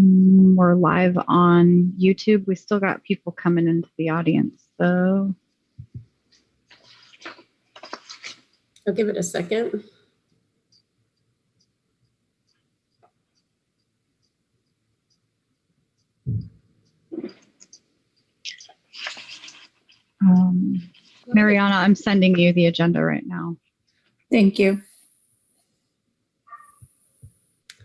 We're live on YouTube. We still got people coming into the audience, so. I'll give it a second. Mariana, I'm sending you the agenda right now. Thank you.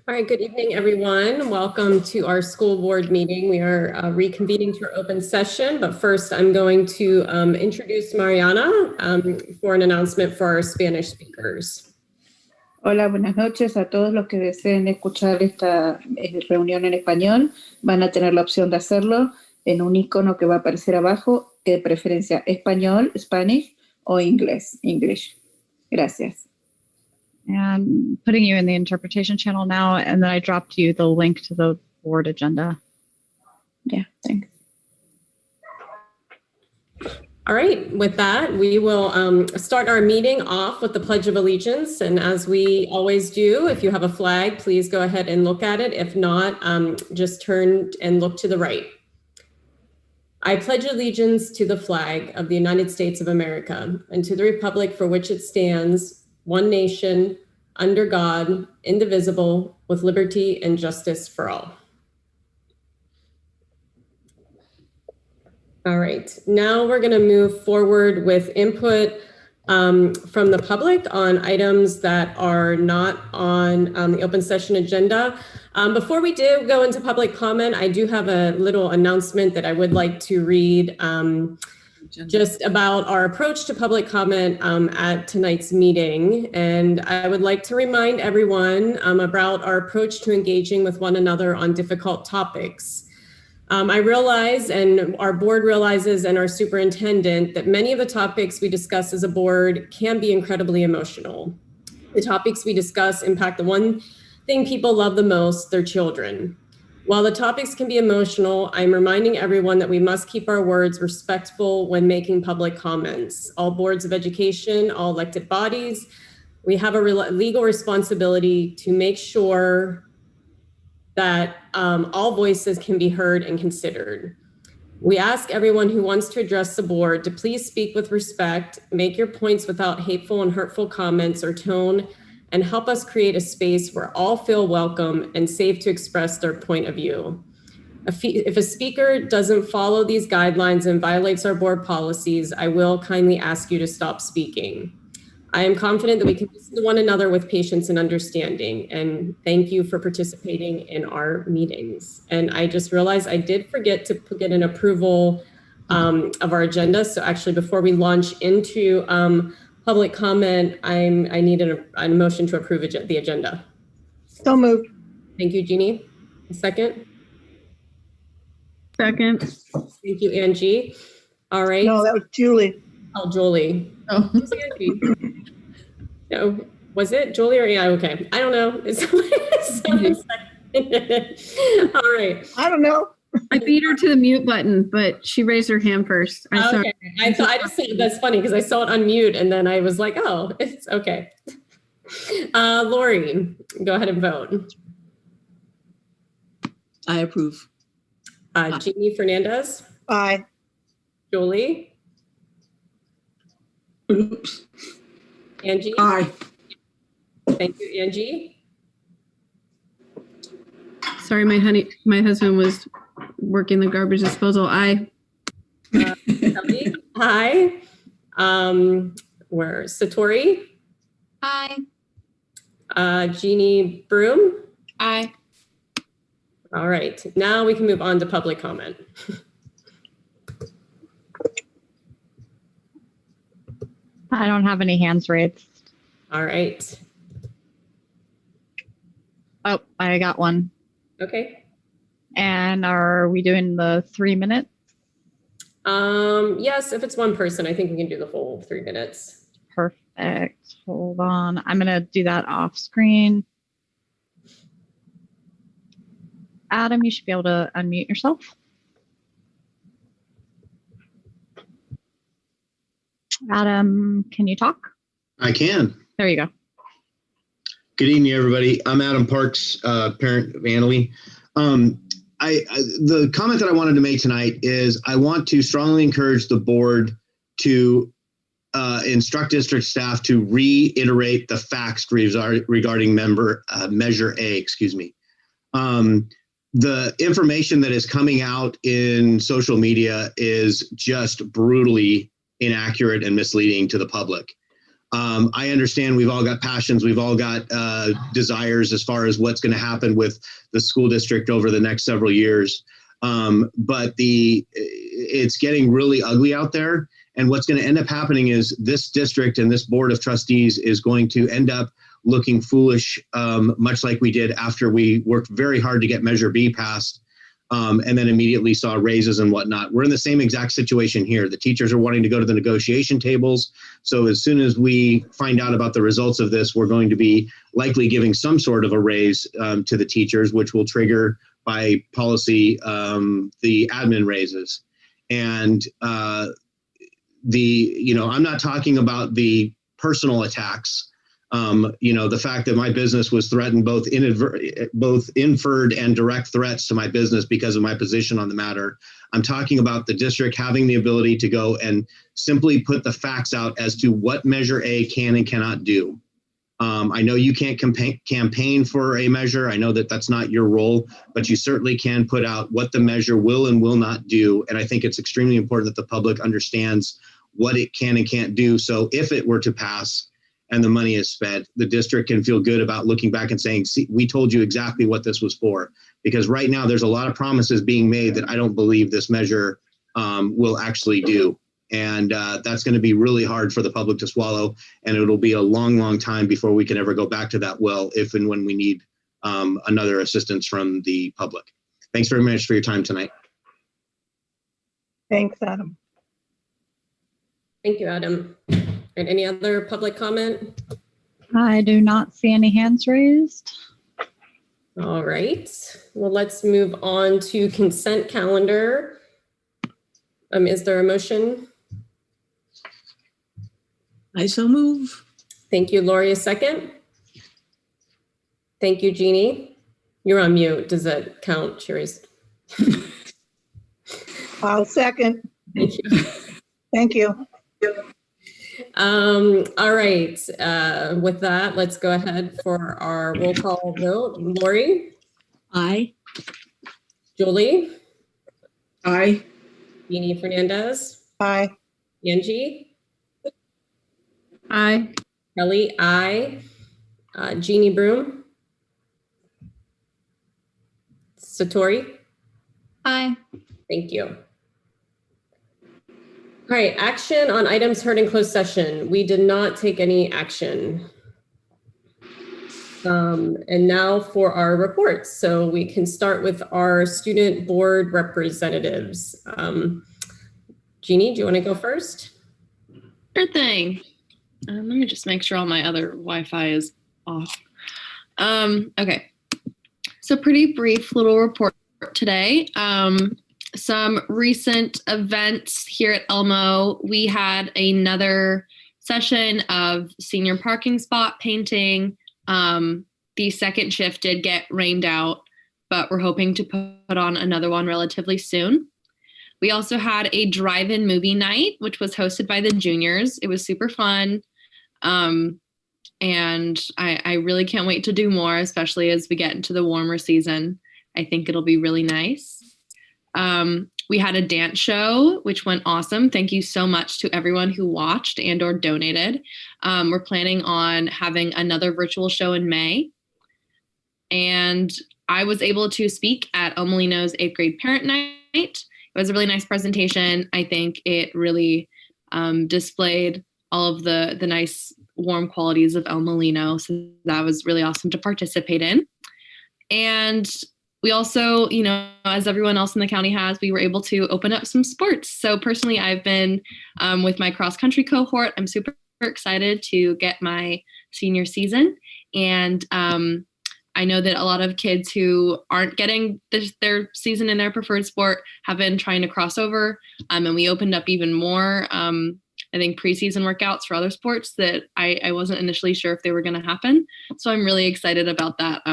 All right, good evening, everyone. Welcome to our school board meeting. We are reconvening to our open session, but first I'm going to introduce Mariana for an announcement for our Spanish speakers. Hola, buenas noches a todos los que deseen escuchar esta reunión en español. Van a tener la opción de hacerlo en un icono que va a aparecer abajo, de preferencia español, Spanish, o inglés, English. Gracias. And putting you in the interpretation channel now, and then I dropped you the link to the board agenda. Yeah, thanks. All right, with that, we will start our meeting off with the Pledge of Allegiance. And as we always do, if you have a flag, please go ahead and look at it. If not, just turn and look to the right. I pledge allegiance to the flag of the United States of America and to the republic for which it stands, one nation, under God, indivisible, with liberty and justice for all. All right, now we're going to move forward with input from the public on items that are not on the open session agenda. Before we do go into public comment, I do have a little announcement that I would like to read just about our approach to public comment at tonight's meeting. And I would like to remind everyone about our approach to engaging with one another on difficult topics. I realize, and our board realizes, and our superintendent, that many of the topics we discuss as a board can be incredibly emotional. The topics we discuss impact the one thing people love the most, their children. While the topics can be emotional, I'm reminding everyone that we must keep our words respectful when making public comments. All boards of education, all elected bodies, we have a legal responsibility to make sure that all voices can be heard and considered. We ask everyone who wants to address the board to please speak with respect, make your points without hateful and hurtful comments or tone, and help us create a space where all feel welcome and safe to express their point of view. If a speaker doesn't follow these guidelines and violates our board policies, I will kindly ask you to stop speaking. I am confident that we can listen to one another with patience and understanding, and thank you for participating in our meetings. And I just realized I did forget to get an approval of our agenda. So actually, before we launch into public comment, I need a motion to approve the agenda. So moved. Thank you, Jeannie. A second? Second. Thank you, Angie. All right. No, that was Julie. Oh, Julie. Oh. Who's Angie? No, was it Julie or yeah? Okay, I don't know. All right. I don't know. I beat her to the mute button, but she raised her hand first. Okay. I just said that's funny because I saw it unmute and then I was like, oh, it's okay. Lori, go ahead and vote. I approve. Jeannie Fernandez. Aye. Julie. Oops. Angie. Aye. Thank you, Angie. Sorry, my husband was working the garbage disposal. Aye. Kelly. Hi. Where Satori? Aye. Jeannie Broom? Aye. All right, now we can move on to public comment. I don't have any hands raised. All right. Oh, I got one. Okay. And are we doing the 3 minutes? Yes, if it's one person, I think we can do the full 3 minutes. Perfect. Hold on. I'm going to do that off screen. Adam, you should be able to unmute yourself. Adam, can you talk? I can. There you go. Good evening, everybody. I'm Adam Parks, parent of Annalie. the comment that I wanted to make tonight is I want to strongly encourage the board to instruct district staff to reiterate the facts regarding Measure A, excuse me. The information that is coming out in social media is just brutally inaccurate and misleading to the public. I understand we've all got passions, we've all got desires as far as what's going to happen with the school district over the next several years. But it's getting really ugly out there. And what's going to end up happening is this district and this board of trustees is going to end up looking foolish, much like we did after we worked very hard to get Measure B passed, and then immediately saw raises and whatnot. We're in the same exact situation here. The teachers are wanting to go to the negotiation tables. So as soon as we find out about the results of this, we're going to be likely giving some sort of a raise to the teachers, which will trigger by policy the admin raises. And I'm not talking about the personal attacks. The fact that my business was threatened, both inferred and direct threats to my business because of my position on the matter. I'm talking about the district having the ability to go and simply put the facts out as to what Measure A can and cannot do. I know you can't campaign for a measure. I know that that's not your role, but you certainly can put out what the measure will and will not do. And I think it's extremely important that the public understands what it can and can't do. So if it were to pass, and the money is spent, the district can feel good about looking back and saying, see, we told you exactly what this was for. Because right now there's a lot of promises being made that I don't believe this measure will actually do. And that's going to be really hard for the public to swallow. And it'll be a long, long time before we can ever go back to that well, if and when we need another assistance from the public. Thanks very much for your time tonight. Thanks, Adam. Thank you, Adam. And any other public comment? I do not see any hands raised. All right. Well, let's move on to consent calendar. Is there a motion? I so move. Thank you, Lori. A second? Thank you, Jeannie. You're on mute. Does that count, Cherise? I'll second. Thank you. Thank you. All right. With that, let's go ahead for our roll call vote. Lori? Aye. Julie? Aye. Jeannie Fernandez? Aye. Angie? Aye. Kelly? Aye. Jeannie Broom? Satori? Aye. Thank you. All right, action on items heard in closed session. We did not take any action. And now for our reports. So we can start with our student board representatives. Jeannie, do you want to go first? Sure thing. Let me just make sure all my other Wi-Fi is off. Okay. So pretty brief little report today. Some recent events here at Elmo. We had another session of senior parking spot painting. The second shift did get rained out, but we're hoping to put on another one relatively soon. We also had a drive-in movie night, which was hosted by the juniors. It was super fun. And I really can't wait to do more, especially as we get into the warmer season. I think it'll be really nice. We had a dance show, which went awesome. Thank you so much to everyone who watched and or donated. We're planning on having another virtual show in May. And I was able to speak at El Molino's 8th grade parent night. It was a really nice presentation. I think it really displayed all of the nice warm qualities of El Molino. So that was really awesome to participate in. And we also, as everyone else in the county has, we were able to open up some sports. So personally, I've been with my cross country cohort. I'm super excited to get my senior season. And I know that a lot of kids who aren't getting their season in their preferred sport have been trying to cross over. And we opened up even more, I think, preseason workouts for other sports that I wasn't initially sure if they were going to happen. So I'm really excited about that.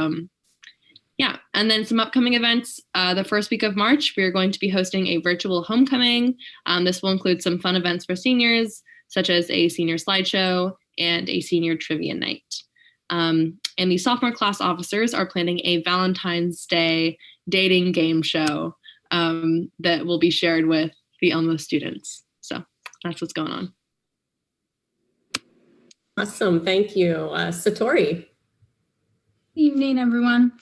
Yeah, and then some upcoming events. The first week of March, we are going to be hosting a virtual homecoming. This will include some fun events for seniors, such as a senior slideshow and a senior trivia night. And the sophomore class officers are planning a Valentine's Day dating game show that will be shared with the Elmo students. So that's what's going on. Awesome, thank you. Satori. Evening, everyone.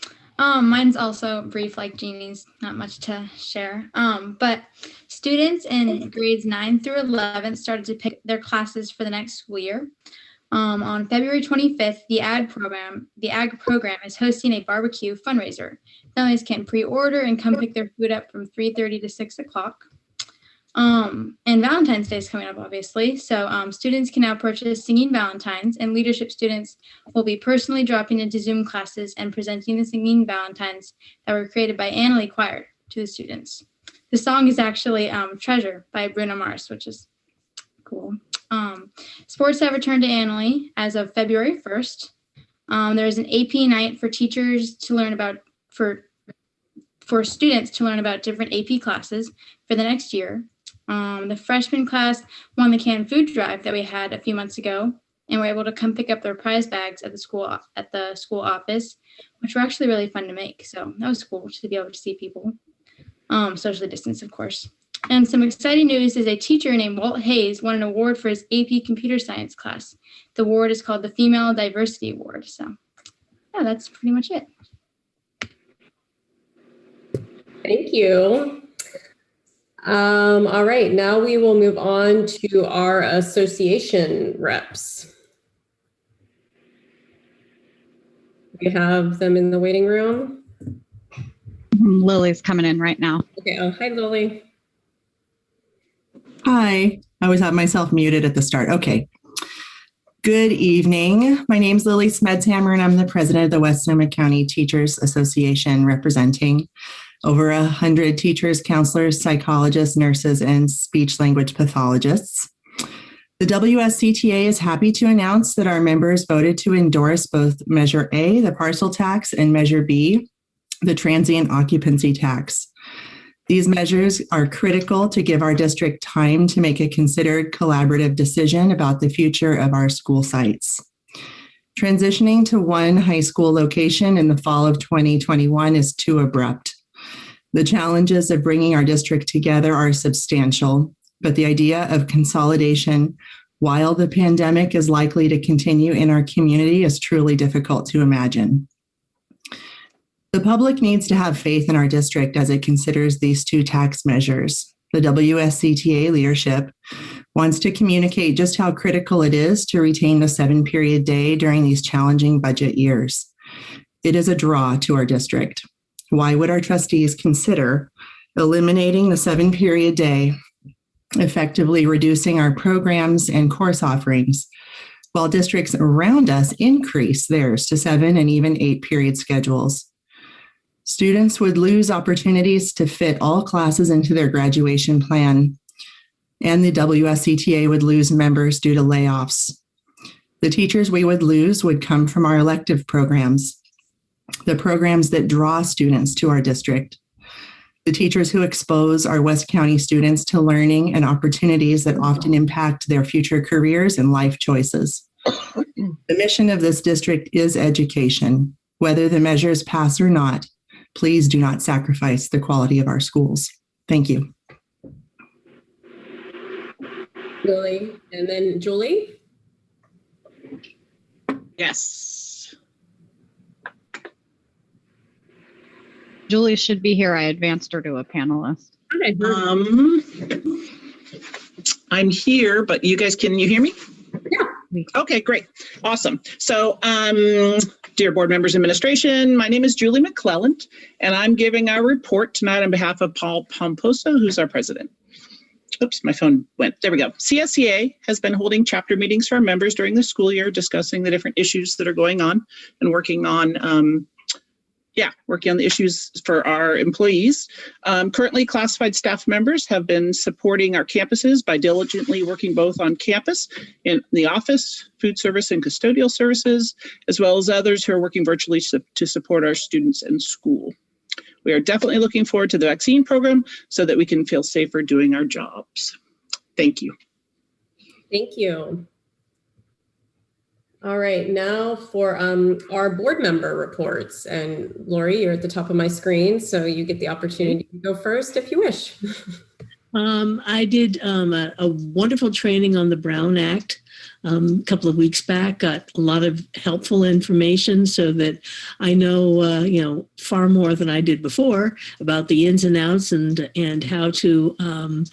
Mine's also brief like Jeannie's, not much to share. But students in grades 9 through 11 started to pick their classes for the next school year. On February 25th, the ag program is hosting a barbecue fundraiser. Families can pre-order and come pick their food up from 3:30 to 6 o'clock. And Valentine's Day is coming up, obviously. So students can now purchase Singing Valentines, and leadership students will be personally dropping into Zoom classes and presenting the Singing Valentines that were created by Annalie Choir to the students. The song is actually Treasure by Bruno Mars, which is cool. Sports have returned to Annalie as of February 1st. There's an AP night for teachers to learn about, for students to learn about different AP classes for the next year. The freshman class won the canned food drive that we had a few months ago, and were able to come pick up their prize bags at the school office, which were actually really fun to make. So that was cool to be able to see people, socially distanced, of course. And some exciting news is a teacher named Walt Hayes won an award for his AP Computer Science class. The award is called the Female Diversity Award. So yeah, that's pretty much it. Thank you. All right, now we will move on to our association reps. We have them in the waiting room. Lily's coming in right now. Okay, oh, hi, Lily. Hi, I always have myself muted at the start. Okay. Good evening. My name is Lily Smedshammer, and I'm the president of the West Sonoma County Teachers Association, representing over 100 teachers, counselors, psychologists, nurses, and speech language pathologists. The WSCTA is happy to announce that our members voted to endorse both Measure A, the parcel tax, and Measure B, the transient occupancy tax. These measures are critical to give our district time to make a considered collaborative decision about the future of our school sites. Transitioning to one high school location in the fall of 2021 is too abrupt. The challenges of bringing our district together are substantial, but the idea of consolidation while the pandemic is likely to continue in our community is truly difficult to imagine. The public needs to have faith in our district as it considers these two tax measures. The WSCTA leadership wants to communicate just how critical it is to retain the 7-period day during these challenging budget years. It is a draw to our district. Why would our trustees consider eliminating the 7-period day, effectively reducing our programs and course offerings, while districts around us increase theirs to 7 and even 8-period schedules? Students would lose opportunities to fit all classes into their graduation plan, and the WSCTA would lose members due to layoffs. The teachers we would lose would come from our elective programs, the programs that draw students to our district, the teachers who expose our West County students to learning and opportunities that often impact their future careers and life choices. The mission of this district is education. Whether the measures pass or not, please do not sacrifice the quality of our schools. Thank you. Lily, and then Julie. Yes. Julie should be here. I advanced her to a panelist. I'm here, but you guys, can you hear me? Yeah. Okay, great. Awesome. So, dear board members, administration, my name is Julie McClelland, and I'm giving our report tonight on behalf of Paul Pomposo, who's our president. Oops, my phone went. There we go. CSEA has been holding chapter meetings for our members during the school year, discussing the different issues that are going on and working on working on the issues for our employees. Currently, classified staff members have been supporting our campuses by diligently working both on campus, in the office, food service and custodial services, as well as others who are working virtually to support our students in school. We are definitely looking forward to the vaccine program so that we can feel safer doing our jobs. Thank you. Thank you. All right, now for our board member reports. And Lori, you're at the top of my screen, so you get the opportunity to go first if you wish. I did a wonderful training on the Brown Act a couple of weeks back. Got a lot of helpful information so that I know, far more than I did before about the ins and outs and how to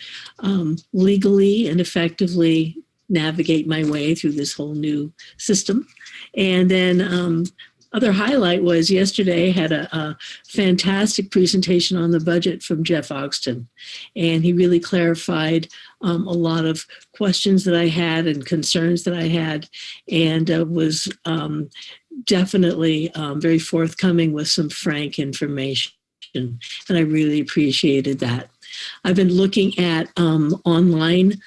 legally and effectively navigate my way through this whole new system. And then other highlight was yesterday had a fantastic presentation on the budget from Jeff Ogston. And he really clarified a lot of questions that I had and concerns that I had, and was definitely very forthcoming with some frank information. And I really appreciated that. I've been looking at online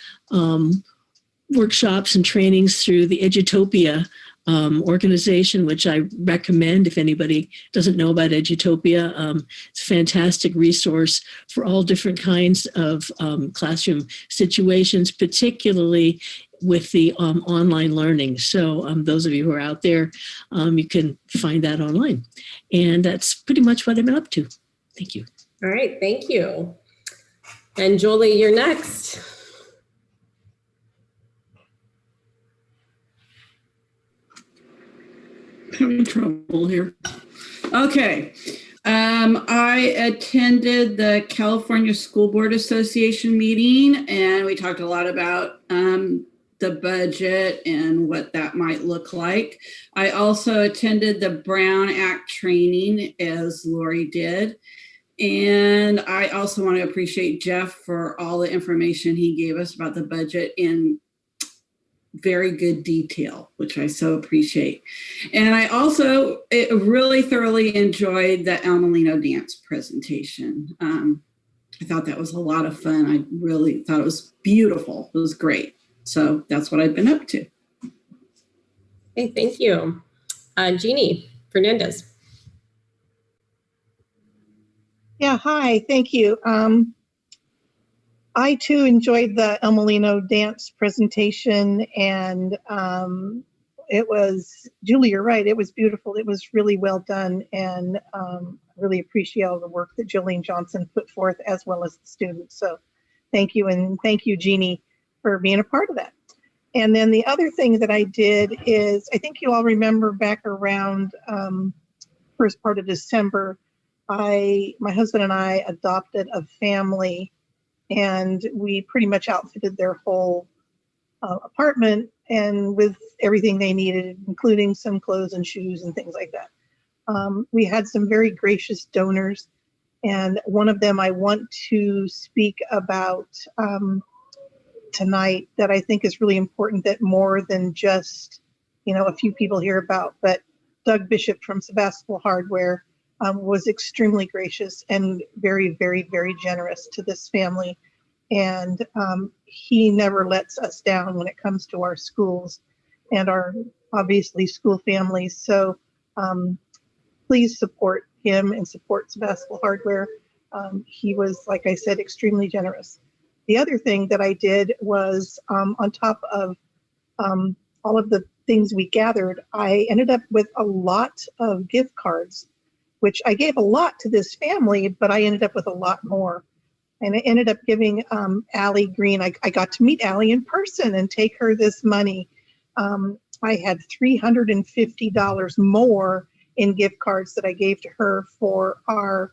workshops and trainings through the Edutopia organization, which I recommend if anybody doesn't know about Edutopia. It's a fantastic resource for all different kinds of classroom situations, particularly with the online learning. So those of you who are out there, you can find that online. And that's pretty much what I've been up to. Thank you. All right, thank you. And Julie, you're next. Having trouble here. Okay. I attended the California School Board Association meeting, and we talked a lot about the budget and what that might look like. I also attended the Brown Act training, as Lori did. And I also want to appreciate Jeff for all the information he gave us about the budget in very good detail, which I so appreciate. And I also really thoroughly enjoyed the El Molino dance presentation. I thought that was a lot of fun. I really thought it was beautiful. It was great. So that's what I've been up to. Okay, thank you. Jeannie Fernandez. Yeah, hi, thank you. I too enjoyed the El Molino dance presentation, and it was, Julie, you're right, it was beautiful. It was really well done, and really appreciate all the work that Jolene Johnson put forth, as well as the students. So thank you, and thank you, Jeannie, for being a part of that. And then the other thing that I did is, I think you all remember back around first part of December, my husband and I adopted a family, and we pretty much outfitted their whole apartment and with everything they needed, including some clothes and shoes and things like that. We had some very gracious donors, and one of them I want to speak about tonight that I think is really important, that more than just, a few people hear about, but Doug Bishop from Sebastopol Hardware was extremely gracious and very, very, very generous to this family. And he never lets us down when it comes to our schools and our, obviously, school families. So please support him and support Sebastopol Hardware. He was, like I said, extremely generous. The other thing that I did was, on top of all of the things we gathered, I ended up with a lot of gift cards, which I gave a lot to this family, but I ended up with a lot more. And I ended up giving Allie Green, I got to meet Allie in person and take her this money. I had $350 more in gift cards that I gave to her for our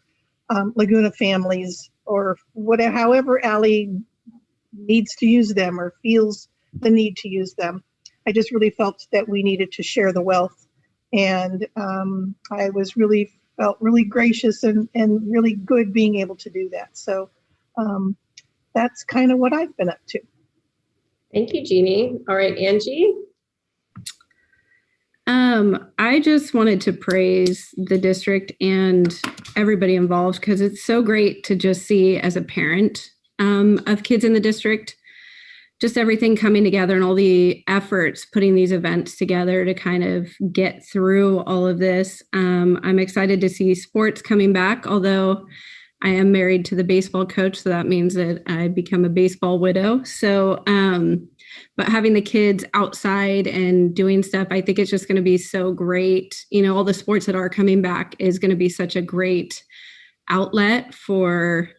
Laguna families, or whatever, however Allie needs to use them or feels the need to use them. I just really felt that we needed to share the wealth. And I was really felt really gracious and really good being able to do that. So that's kind of what I've been up to. Thank you, Jeannie. All right, Angie. I just wanted to praise the district and everybody involved because it's so great to just see as a parent of kids in the district, just everything coming together and all the efforts putting these events together to kind of get through all of this. I'm excited to see sports coming back, although I am married to the baseball coach, so that means that I become a baseball widow. So, but having the kids outside and doing stuff, I think it's just going to be so great. You know, all the sports that are coming back is going to be such a great outlet for,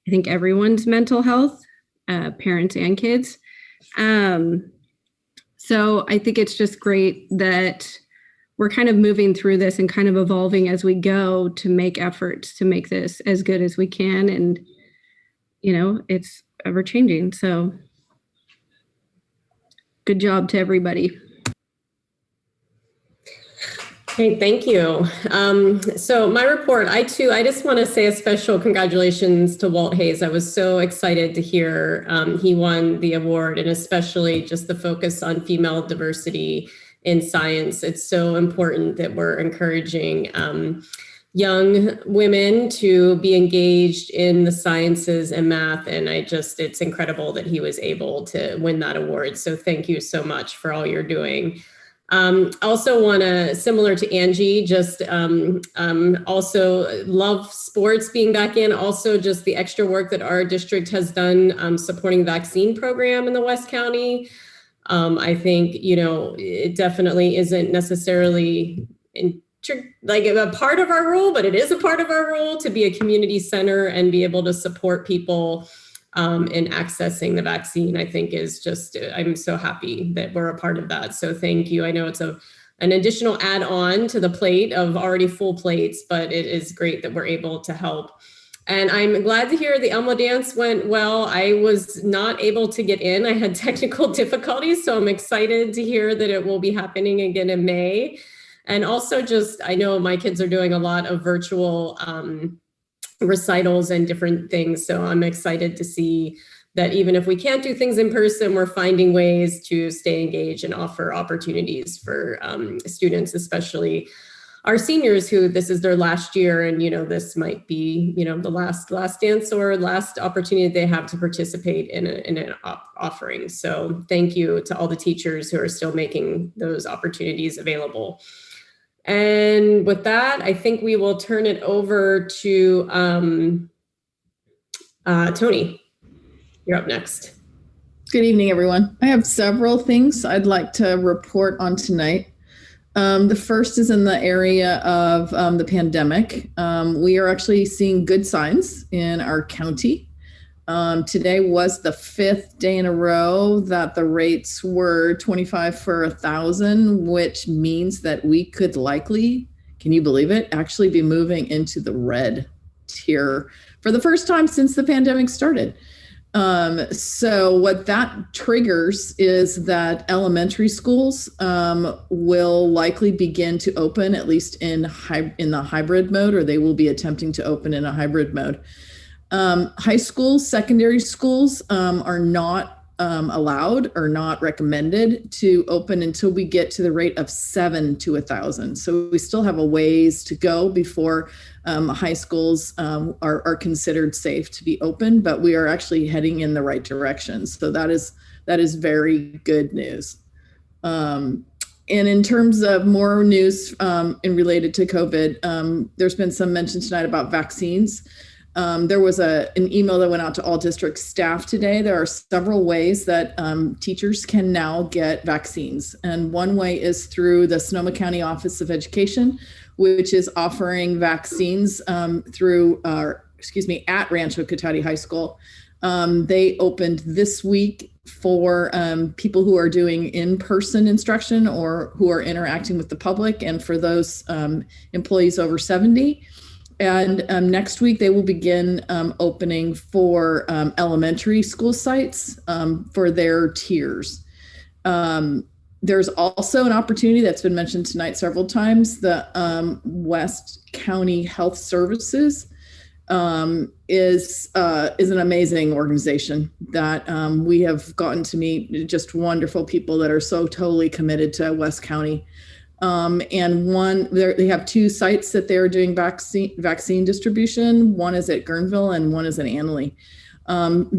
I think, everyone's mental health, parents and kids. So I think it's just great that we're kind of moving through this and kind of evolving as we go to make efforts to make this as good as we can. And, you know, it's ever changing. So good job to everybody. Hey, thank you. So my report, I just want to say a special congratulations to Walt Hayes. I was so excited to hear he won the award, and especially just the focus on female diversity in science. It's so important that we're encouraging young women to be engaged in the sciences and math. And it's incredible that he was able to win that award. So thank you so much for all you're doing. Also want to, similar to Angie, just also love sports being back in. Also just the extra work that our district has done supporting vaccine program in the West County. I think, you know, it definitely isn't necessarily like a part of our role, but it is a part of our role to be a community center and be able to support people in accessing the vaccine. I think is just, I'm so happy that we're a part of that. So thank you. I know it's an additional add-on to the plate of already full plates, but it is great that we're able to help. And I'm glad to hear the Elmo dance went well. I was not able to get in. I had technical difficulties, so I'm excited to hear that it will be happening again in May. And also just, I know my kids are doing a lot of virtual recitals and different things. So I'm excited to see that even if we can't do things in person, we're finding ways to stay engaged and offer opportunities for students, especially our seniors who this is their last year. And, you know, this might be, you know, the last dance or last opportunity they have to participate in an offering. So thank you to all the teachers who are still making those opportunities available. And with that, I think we will turn it over to Tony. You're up next. Good evening, everyone. I have several things I'd like to report on tonight. The first is in the area of the pandemic. We are actually seeing good signs in our county. Today was the 5th day in a row that the rates were 25 for 1,000, which means that we could likely, can you believe it, actually be moving into the red tier for the first time since the pandemic started. So what that triggers is that elementary schools will likely begin to open, at least in the hybrid mode, or they will be attempting to open in a hybrid mode. High schools, secondary schools are not allowed or not recommended to open until we get to the rate of 7 to 1,000. So we still have a ways to go before high schools are considered safe to be open, but we are actually heading in the right direction. So that is very good news. And in terms of more news in related to COVID, there's been some mention tonight about vaccines. There was an email that went out to all district staff today. There are several ways that teachers can now get vaccines. And one way is through the Sonoma County Office of Education, which is offering vaccines at Rancho Cotati High School. They opened this week for people who are doing in-person instruction or who are interacting with the public, and for those employees over 70. And next week, they will begin opening for elementary school sites for their tiers. There's also an opportunity that's been mentioned tonight several times. The West County Health Services is an amazing organization that we have gotten to meet just wonderful people that are so totally committed to West County. And they have 2 sites that they're doing vaccine distribution. One is at Guerneville and one is at Annalee.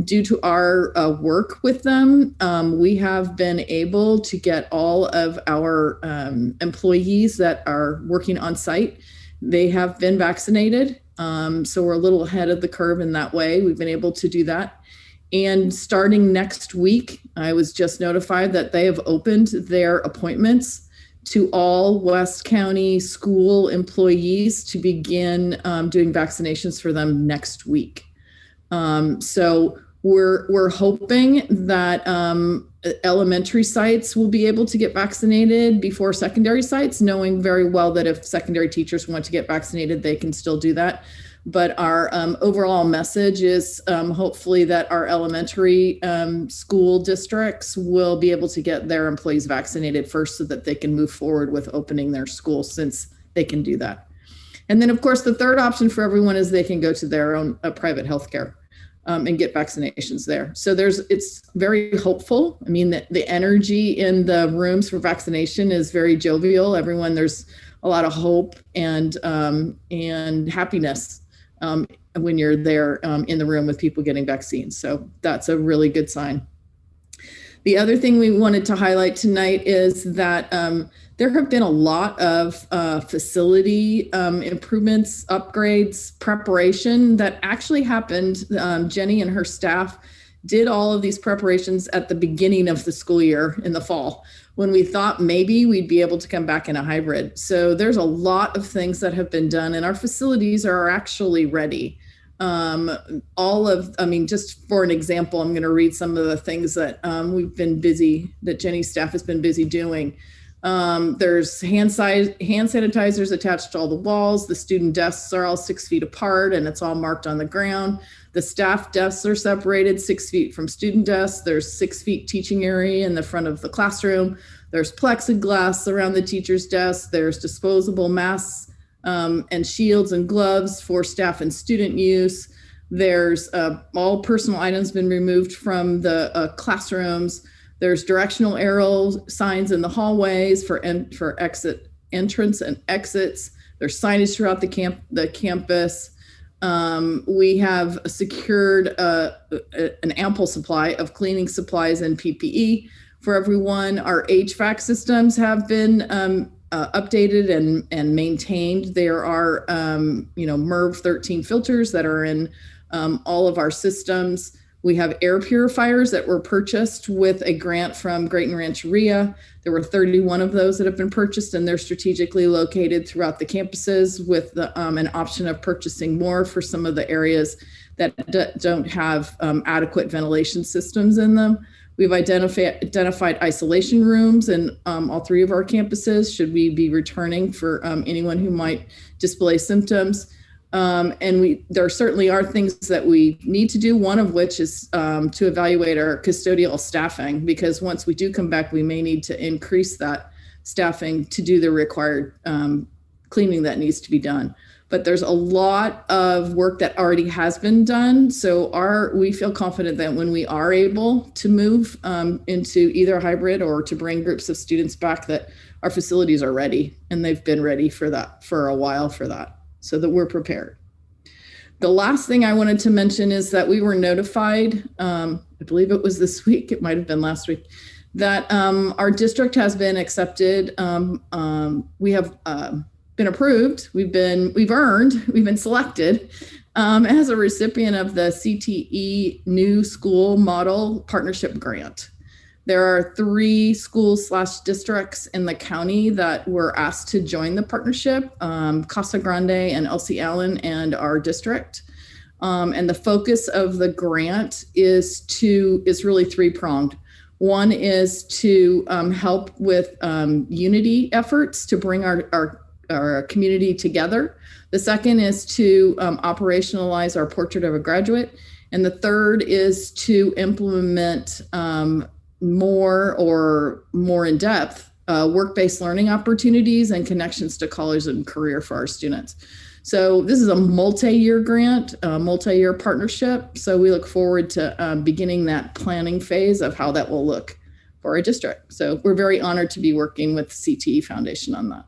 Due to our work with them, we have been able to get all of our employees that are working on site. They have been vaccinated. So we're a little ahead of the curve in that way. We've been able to do that. And starting next week, I was just notified that they have opened their appointments to all West County school employees to begin doing vaccinations for them next week. So we're hoping that elementary sites will be able to get vaccinated before secondary sites, knowing very well that if secondary teachers want to get vaccinated, they can still do that. But our overall message is hopefully that our elementary school districts will be able to get their employees vaccinated first so that they can move forward with opening their schools, since they can do that. And then, of course, the third option for everyone is they can go to their own private healthcare and get vaccinations there. So it's very hopeful. I mean, the energy in the rooms for vaccination is very jovial. There's a lot of hope and happiness when you're there in the room with people getting vaccines. So that's a really good sign. The other thing we wanted to highlight tonight is that there have been a lot of facility improvements, upgrades, preparation that actually happened. Jenny and her staff did all of these preparations at the beginning of the school year in the fall, when we thought maybe we'd be able to come back in a hybrid. So there's a lot of things that have been done, and our facilities are actually ready. Just for an example, I'm going to read some of the things that that Jenny's staff has been busy doing. There's hand sanitizers attached to all the walls. The student desks are all 6 feet apart and it's all marked on the ground. The staff desks are separated 6 feet from student desks. There's 6 feet teaching area in the front of the classroom. There's plexiglass around the teacher's desk. There's disposable masks and shields and gloves for staff and student use. There's all personal items been removed from the classrooms. There's directional arrow signs in the hallways for entrance and exits. There's signage throughout the campus. We have secured an ample supply of cleaning supplies and PPE for everyone. Our HVAC systems have been updated and maintained. There are, MERV 13 filters that are in all of our systems. We have air purifiers that were purchased with a grant from Grayton Rancheria. There were 31 of those that have been purchased, and they're strategically located throughout the campuses with an option of purchasing more for some of the areas that don't have adequate ventilation systems in them. We've identified isolation rooms in all 3 of our campuses, should we be returning for anyone who might display symptoms. There certainly are things that we need to do, one of which is to evaluate our custodial staffing, because once we do come back, we may need to increase that staffing to do the required cleaning that needs to be done. But there's a lot of work that already has been done. So we feel confident that when we are able to move into either hybrid or to bring groups of students back, that our facilities are ready, and they've been ready for that for a while for that, so that we're prepared. The last thing I wanted to mention is that we were notified, I believe it was this week, it might have been last week, that our district has been accepted. We have been approved, we've been selected as a recipient of the CTE New School Model Partnership Grant. There are 3 schools/districts in the county that were asked to join the partnership, Casa Grande and Elsie Allen and our district. And the focus of the grant is really 3-pronged. One is to help with unity efforts to bring our community together. The second is to operationalize our portrait of a graduate. And the third is to implement more in depth work-based learning opportunities and connections to college and career for our students. So this is a multi-year grant, a multi-year partnership. So we look forward to beginning that planning phase of how that will look for our district. So we're very honored to be working with CTE Foundation on that.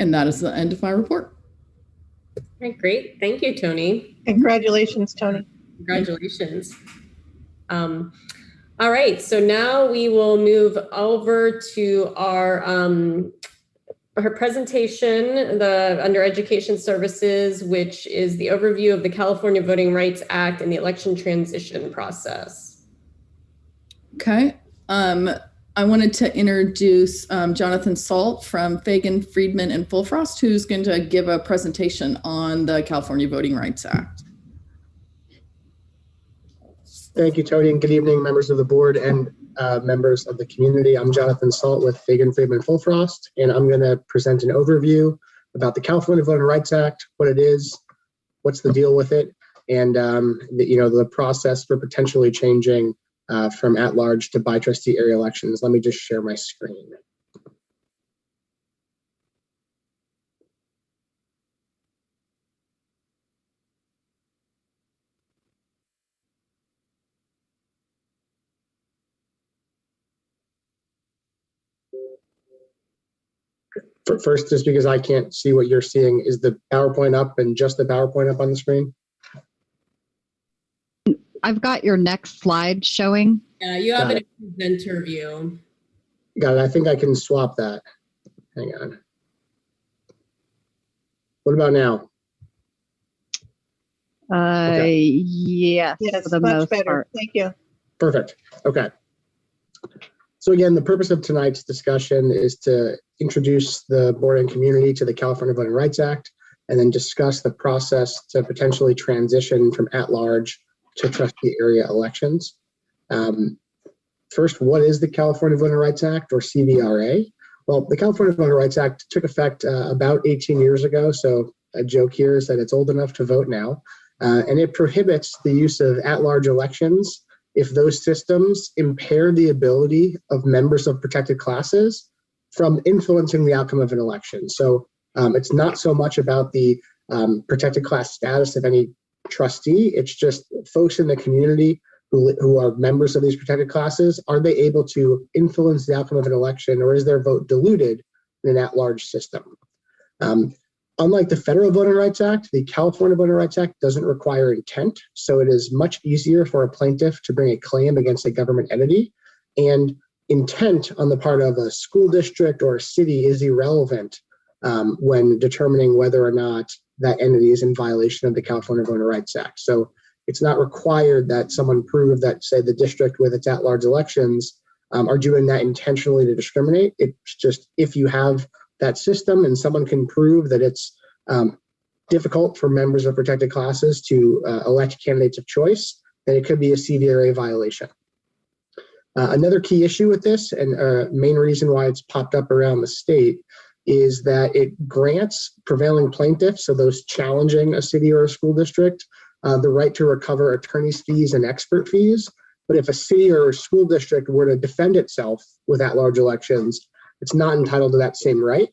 And that is the end of my report. Okay, great. Thank you, Tony. Congratulations, Tony. Congratulations. All right, so now we will move over to her presentation, under Education Services, which is the overview of the California Voting Rights Act and the election transition process. Okay. I wanted to introduce Jonathan Salt from Fagan, Friedman, and Fullfrost, who's going to give a presentation on the California Voting Rights Act. Thank you, Tony, and good evening, members of the board and members of the community. I'm Jonathan Salt with Fagan, Friedman, Fullfrost, and I'm going to present an overview about the California Voting Rights Act, what it is, what's the deal with it, and the process for potentially changing from at-large to by-trustee area elections. Let me just share my screen. First, just because I can't see what you're seeing, is the PowerPoint up and just the PowerPoint up on the screen? I've got your next slide showing. Yeah, you have a presenter view. Got it. I think I can swap that. Hang on. What about now? Okay. Yes, for the much most better. part. Thank you. Perfect. Okay. So again, the purpose of tonight's discussion is to introduce the board and community to the California Voting Rights Act, and then discuss the process to potentially transition from at-large to trustee area elections. First, what is the California Voting Rights Act, or CVRA? Well, the California Voting Rights Act took effect about 18 years ago, so a joke here is that it's old enough to vote now, and it prohibits the use of at-large elections if those systems impair the ability of members of protected classes from influencing the outcome of an election. So it's not so much about the protected class status of any trustee, it's just folks in the community who are members of these protected classes. Are they able to influence the outcome of an election, or is their vote diluted in an at-large system? Unlike the Federal Voting Rights Act, the California Voting Rights Act doesn't require intent, so it is much easier for a plaintiff to bring a claim against a government entity, and intent on the part of a school district or a city is irrelevant when determining whether or not that entity is in violation of the California Voting Rights Act. So it's not required that someone prove that, say, the district with its at-large elections are doing that intentionally to discriminate. It's just, if you have that system and someone can prove that it's difficult for members of protected classes to elect candidates of choice, then it could be a CVRA violation. Another key issue with this, and main reason why it's popped up around the state, is that it grants prevailing plaintiffs, so those challenging a city or a school district, the right to recover attorney's fees and expert fees. But if a city or a school district were to defend itself with at-large elections, it's not entitled to that same right.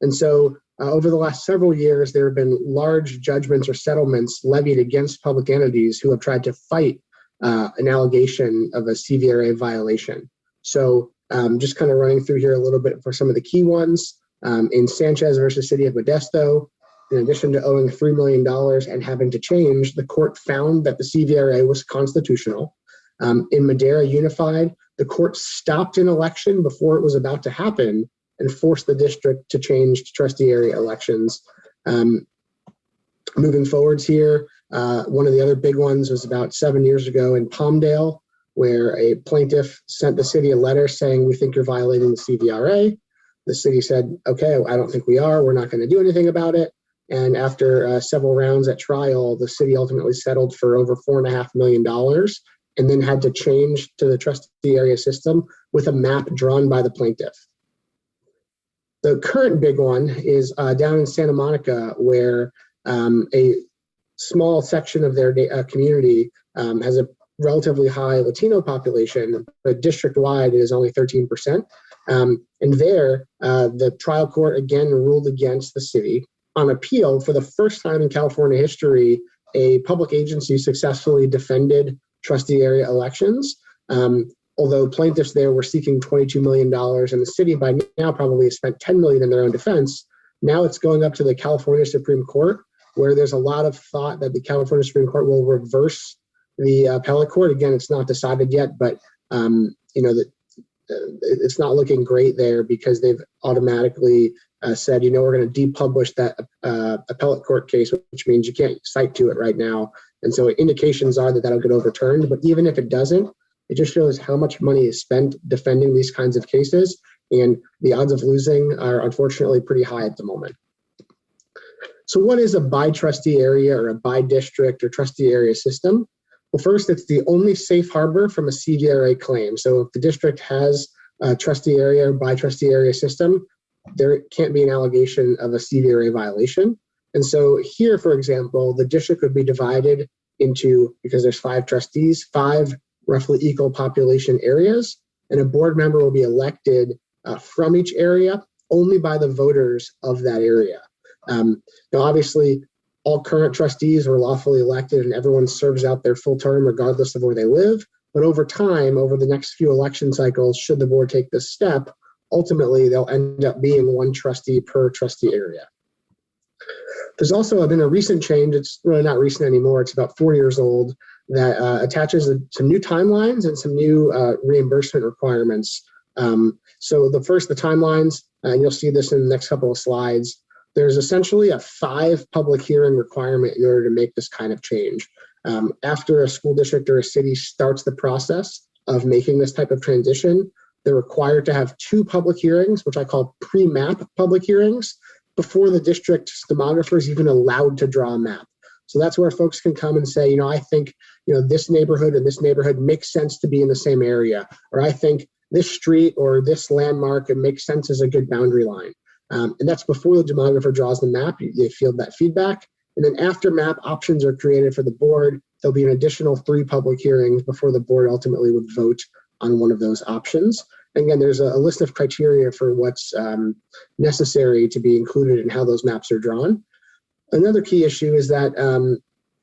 And so over the last several years, there have been large judgments or settlements levied against public entities who have tried to fight an allegation of a CVRA violation. So just kind of running through here a little bit for some of the key ones. In Sanchez versus City of Modesto, in addition to owing $3 million and having to change, the court found that the CVRA was constitutional. In Madera Unified, the court stopped an election before it was about to happen and forced the district to change to trustee area elections. Moving forwards here, one of the other big ones was about 7 years ago in Palmdale, where a plaintiff sent the city a letter saying, "We think you're violating the CVRA." The city said, "Okay, I don't think we are. We're not going to do anything about it." And after several rounds at trial, the city ultimately settled for over $4.5 million, and then had to change to the trustee area system with a map drawn by the plaintiff. The current big one is down in Santa Monica, where a small section of their community has a relatively high Latino population, but district-wide it is only 13%. And there, the trial court again ruled against the city. On appeal, for the first time in California history, a public agency successfully defended trustee area elections. although plaintiffs there were seeking $22 million and the city by now probably has spent $10 million in their own defense, now it's going up to the California Supreme Court, where there's a lot of thought that the California Supreme Court will reverse the appellate court. Again, it's not decided yet, but it's not looking great there because they've automatically said, we're going to depublish that appellate court case, which means you can't cite to it right now. And so indications are that that'll get overturned. But even if it doesn't, it just shows how much money is spent defending these kinds of cases. And the odds of losing are unfortunately pretty high at the moment. So what is a by-trustee area or a by-district or trustee area system? Well, first, it's the only safe harbor from a CVRA claim. So if the district has a trustee area or by-trustee area system, there can't be an allegation of a CVRA violation. And so here, for example, the district would be divided into, because there's 5 trustees, 5 roughly equal population areas, and a board member will be elected from each area only by the voters of that area. Now, obviously, all current trustees are lawfully elected and everyone serves out their full term regardless of where they live. But over time, over the next few election cycles, should the board take this step, ultimately they'll end up being 1 trustee per trustee area. There's also been a recent change, it's really not recent anymore, it's about 4 years old, that attaches some new timelines and some new reimbursement requirements. So the timelines, and you'll see this in the next couple of slides, there's essentially a 5 public hearing requirement in order to make this kind of change. After a school district or a city starts the process of making this type of transition, they're required to have 2 public hearings, which I call pre-map public hearings, before the district's demographer is even allowed to draw a map. So that's where folks can come and say, I think, this neighborhood and this neighborhood makes sense to be in the same area, or I think this street or this landmark, it makes sense as a good boundary line. And that's before the demographer draws the map. They field that feedback. And then after map options are created for the board, there'll be an additional 3 public hearings before the board ultimately would vote on one of those options. And again, there's a list of criteria for what's necessary to be included in how those maps are drawn. Another key issue is that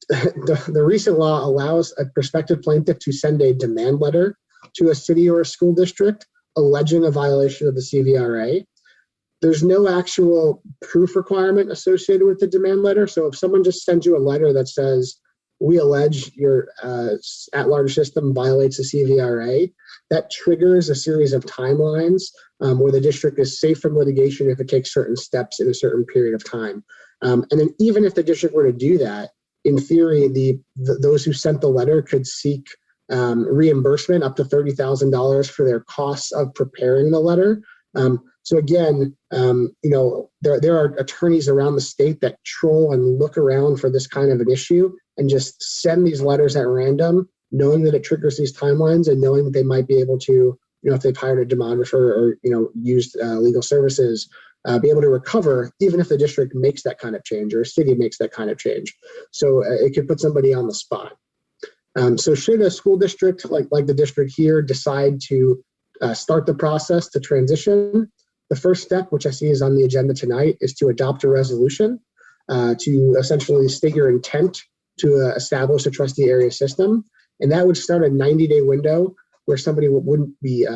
the recent law allows a prospective plaintiff to send a demand letter to a city or a school district alleging a violation of the CVRA. There's no actual proof requirement associated with the demand letter. So if someone just sends you a letter that says, we allege your at-large system violates the CVRA, that triggers a series of timelines where the district is safe from litigation if it takes certain steps in a certain period of time. And then even if the district were to do that, in theory, those who sent the letter could seek reimbursement up to $30,000 for their costs of preparing the letter. So again, there are attorneys around the state that troll and look around for this kind of an issue and just send these letters at random, knowing that it triggers these timelines and knowing that they might be able to, if they've hired a demographer or, used legal services, be able to recover even if the district makes that kind of change or a city makes that kind of change. So it could put somebody on the spot. So should a school district like the district here decide to start the process to transition, the first step, which I see is on the agenda tonight, is to adopt a resolution to essentially state your intent to establish a trustee area system. And that would start a 90-day window where somebody wouldn't be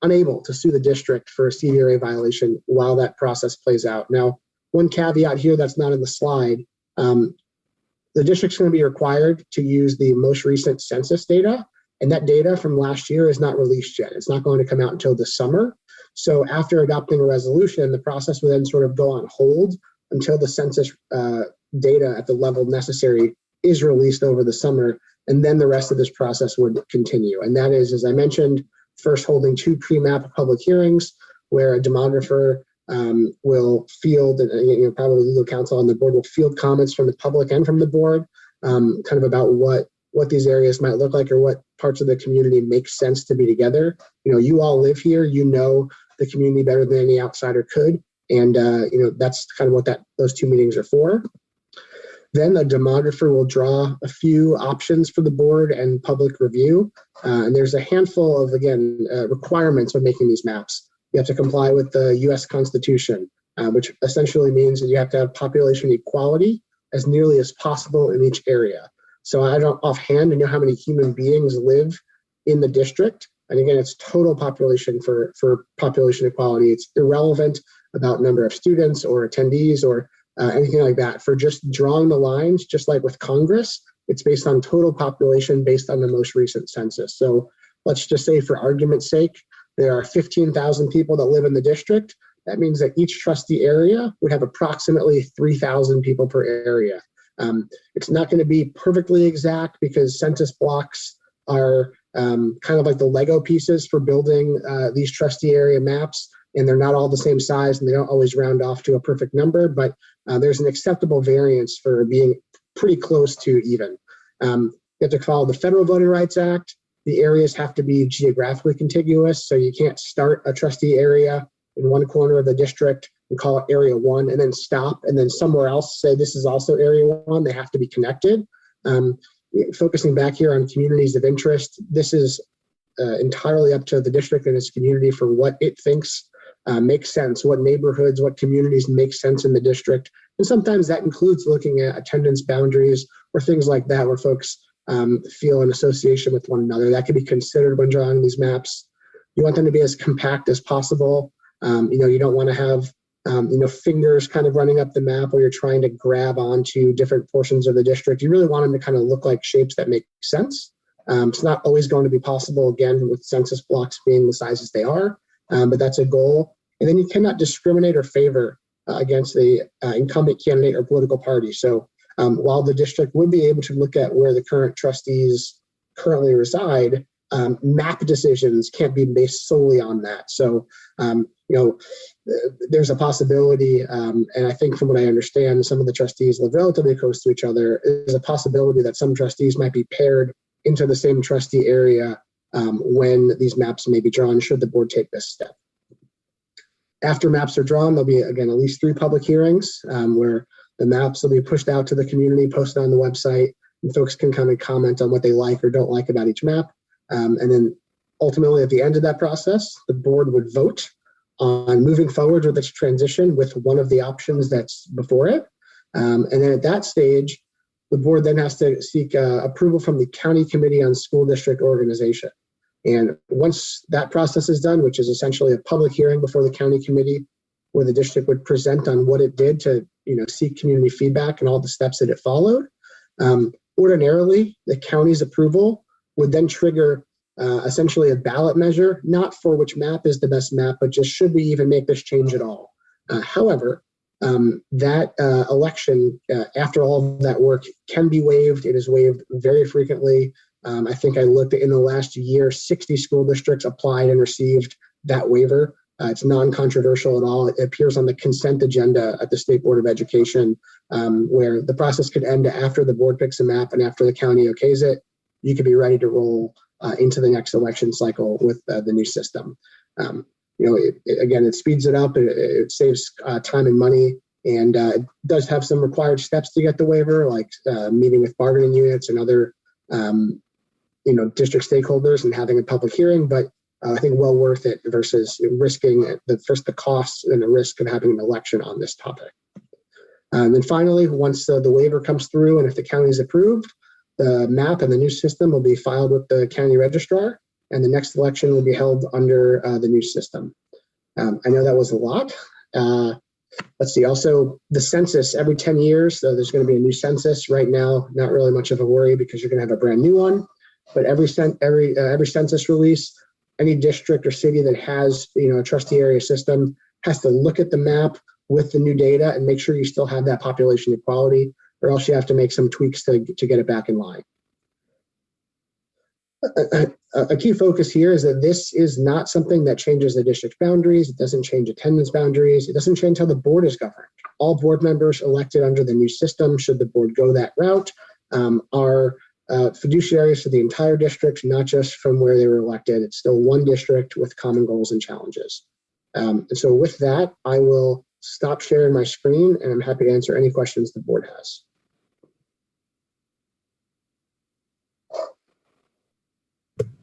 unable to sue the district for a CVRA violation while that process plays out. Now, one caveat here that's not in the slide, the district's going to be required to use the most recent census data, and that data from last year is not released yet. It's not going to come out until the summer. So after adopting a resolution, the process will then sort of go on hold until the census data at the level necessary is released over the summer, and then the rest of this process would continue. And that is, as I mentioned, first holding 2 pre-map public hearings where a demographer will field, and probably legal counsel on the board will field comments from the public and from the board, kind of about what these areas might look like or what parts of the community make sense to be together. You all live here, the community better than any outsider could. And, that's kind of what those 2 meetings are for. Then the demographer will draw a few options for the board and public review. And there's a handful of, requirements of making these maps. You have to comply with the U.S. Constitution, which essentially means that you have to have population equality as nearly as possible in each area. So I don't offhand know how many human beings live in the district, And again, it's total population for population equality. It's irrelevant about number of students or attendees or anything like that. For just drawing the lines, just like with Congress, it's based on total population based on the most recent census. So let's just say, for argument's sake, there are 15,000 people that live in the district. That means that each trustee area would have approximately 3,000 people per area. It's not going to be perfectly exact because census blocks are kind of like the Lego pieces for building these trustee area maps, and they're not all the same size and they don't always round off to a perfect number, but there's an acceptable variance for being pretty close to even. You have to follow the Federal Voting Rights Act. The areas have to be geographically contiguous, so you can't start a trustee area in one corner of the district and call it Area 1 and then stop and then somewhere else say this is also Area 1. They have to be connected. Focusing back here on communities of interest, this is entirely up to the district and its community for what it thinks makes sense, what neighborhoods, what communities make sense in the district. And sometimes that includes looking at attendance boundaries or things like that where folks feel an association with one another. That can be considered when drawing these maps. You want them to be as compact as possible. You don't want to have fingers kind of running up the map where you're trying to grab onto different portions of the district. You really want them to kind of look like shapes that make sense. It's not always going to be possible, again, with census blocks being the sizes they are, but that's a goal. And then you cannot discriminate or favor against the incumbent candidate or political party. So while the district would be able to look at where the current trustees currently reside, map decisions can't be based solely on that. So, there's a possibility, and I think from what I understand, some of the trustees live relatively close to each other. There's a possibility that some trustees might be paired into the same trustee area when these maps may be drawn, should the board take this step. After maps are drawn, there'll be, again, at least 3 public hearings where the maps will be pushed out to the community, posted on the website, and folks can come and comment on what they like or don't like about each map. And then ultimately, at the end of that process, the board would vote on moving forward with its transition with one of the options that's before it. And then at that stage, the board then has to seek approval from the County Committee on School District Organization. And once that process is done, which is essentially a public hearing before the county committee, where the district would present on what it did to seek community feedback and all the steps that it followed, ordinarily, the county's approval would then trigger essentially a ballot measure, not for which map is the best map, but just should we even make this change at all. However, that election, after all that work, can be waived. It is waived very frequently. I think I looked at in the last year, 60 school districts applied and received that waiver. It's non-controversial at all. It appears on the consent agenda at the State Board of Education, where the process could end after the board picks a map and after the county okays it. You could be ready to roll into the next election cycle with the new system. Again, it speeds it up. It saves time and money, and it does have some required steps to get the waiver, like meeting with bargaining units and other district stakeholders and having a public hearing. But I think well worth it versus risking the costs and the risk of having an election on this topic. And then finally, once the waiver comes through, and if the county is approved, the map and the new system will be filed with the county registrar, and the next election will be held under the new system. I know that was a lot. Let's see. Also, the census every 10 years. So there's going to be a new census. Right now, not really much of a worry because you're going to have a brand new one. But every census release, any district or city that has a trustee area system has to look at the map with the new data and make sure you still have that population equality, or else you have to make some tweaks to get it back in line. A key focus here is that this is not something that changes the district boundaries. It doesn't change attendance boundaries. It doesn't change how the board is governed. All board members elected under the new system, should the board go that route, are fiduciaries for the entire district, not just from where they were elected. It's still one district with common goals and challenges. And so with that, I will stop sharing my screen, and I'm happy to answer any questions the board has.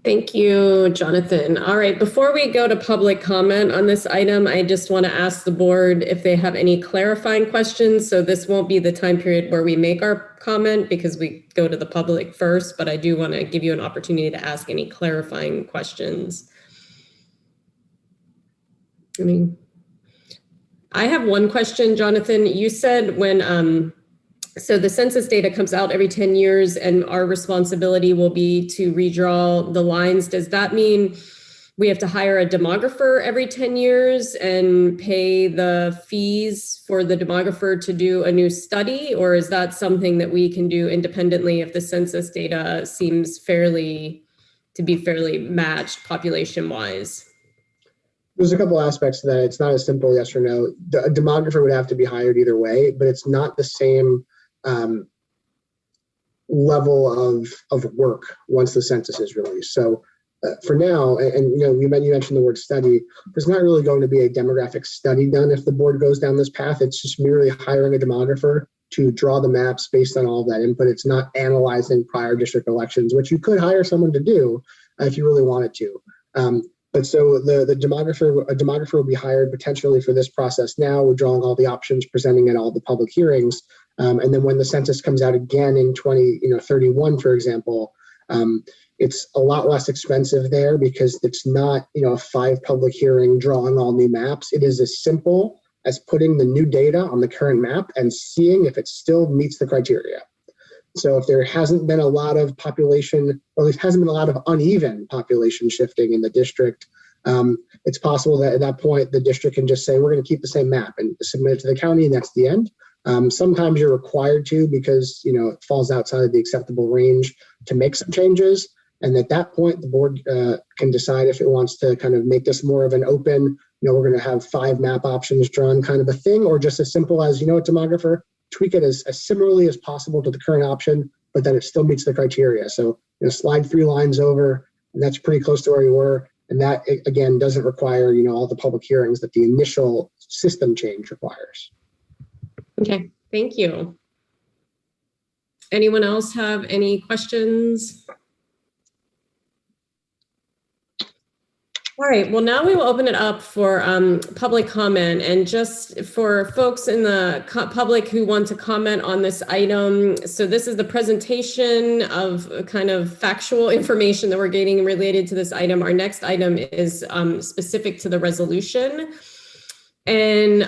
Thank you, Jonathan. All right, before we go to public comment on this item, I just want to ask the board if they have any clarifying questions. So this won't be the time period where we make our comment because we go to the public first, but I do want to give you an opportunity to ask any clarifying questions. I have one question, Jonathan. You said when so the census data comes out every 10 years and our responsibility will be to redraw the lines. Does that mean we have to hire a demographer every 10 years and pay the fees for the demographer to do a new study? Or is that something that we can do independently if the census data seems to be fairly matched population-wise? There's a couple aspects to that. It's not a simple yes or no. A demographer would have to be hired either way, but it's not the same level of work once the census is released. So for now, and you mentioned the word study, there's not really going to be a demographic study done if the board goes down this path. It's just merely hiring a demographer to draw the maps based on all of that input. It's not analyzing prior district elections, which you could hire someone to do if you really wanted to. But so a demographer will be hired potentially for this process now. We're drawing all the options, presenting at all the public hearings. And then when the census comes out again in 2031, for example, it's a lot less expensive there because it's not, a 5 public hearing drawing all new maps. It is as simple as putting the new data on the current map and seeing if it still meets the criteria. So if there hasn't been a lot of population, or there hasn't been a lot of uneven population shifting in the district, it's possible that at that point, the district can just say, we're going to keep the same map and submit it to the county, and that's the end. Sometimes you're required to because, it falls outside of the acceptable range to make some changes. And at that point, the board can decide if it wants to kind of make this more of an open, we're going to have 5 map options drawn kind of a thing, or just as simple as, demographer, tweak it as similarly as possible to the current option, but then it still meets the criteria. So slide 3 lines over, and that's pretty close to where you were. And that, again, doesn't require, all the public hearings that the initial system change requires. Okay, thank you. Anyone else have any questions? All right, well, now we will open it up for public comment. And just for folks in the public who want to comment on this item, so this is the presentation of kind of factual information that we're getting related to this item. Our next item is specific to the resolution. And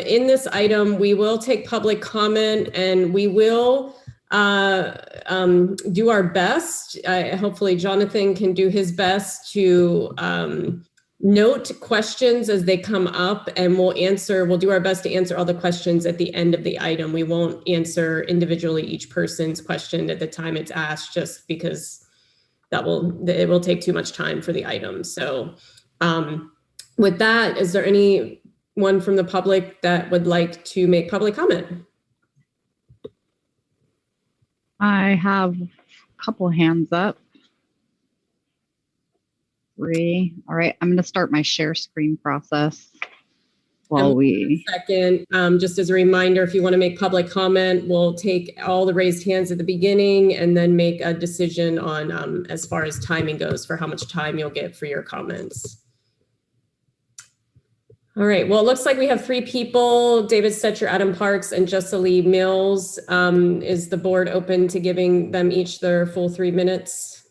in this item, we will take public comment and we will do our best. Hopefully Jonathan can do his best to note questions as they come up, and we'll do our best to answer all the questions at the end of the item. We won't answer individually each person's question at the time it's asked, just because it will take too much time for the item. So with that, is there anyone from the public that would like to make public comment? I have a couple hands up. 3. All right, I'm going to start my share screen process while we. Second, just as a reminder, if you want to make public comment, we'll take all the raised hands at the beginning and then make a decision on as far as timing goes for how much time you'll get for your comments. All right, well, it looks like we have 3 people, David Stetcher, Adam Parks, and Jessalee Mills. Is the board open to giving them each their full 3 minutes?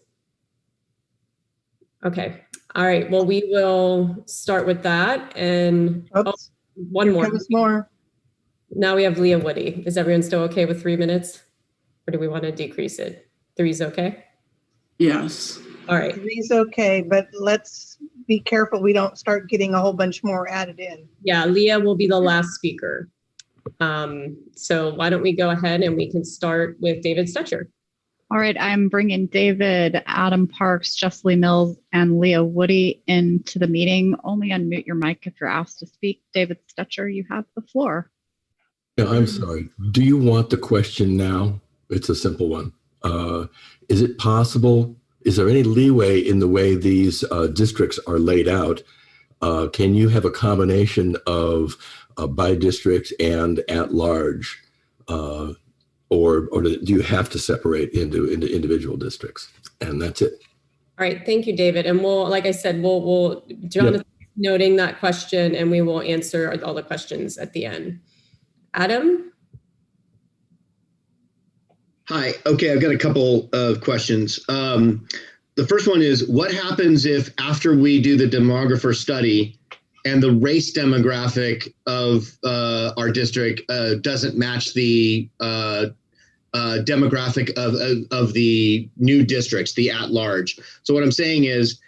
Okay, all right, well, we will start with that. And one more. Now we have Leah Woody. Is everyone still okay with 3 minutes? Or do we want to decrease it? 3 is okay? Yes. All right. 3 is okay, but let's be careful we don't start getting a whole bunch more added in. Yeah, Leah will be the last speaker. So why don't we go ahead and we can start with David Stetcher. All right, I'm bringing David, Adam Parks, Jessalee Mills, and Leah Woody into the meeting. Only unmute your mic if you're asked to speak. David Stetcher, you have the floor. Yeah, I'm sorry. Do you want the question now? It's a simple one. Is it possible? Is there any leeway in the way these districts are laid out? Can you have a combination of by district and at large? Or do you have to separate into individual districts? And that's it. All right, thank you, David. And we'll, like I said, we'll Jonathan noting that question, and we will answer all the questions at the end. Adam? Hi. Okay, I've got a couple of questions. The first one is, what happens if after we do the demographer study and the race demographic of our district doesn't match the demographic of the new districts, the at-large? So what I'm saying is,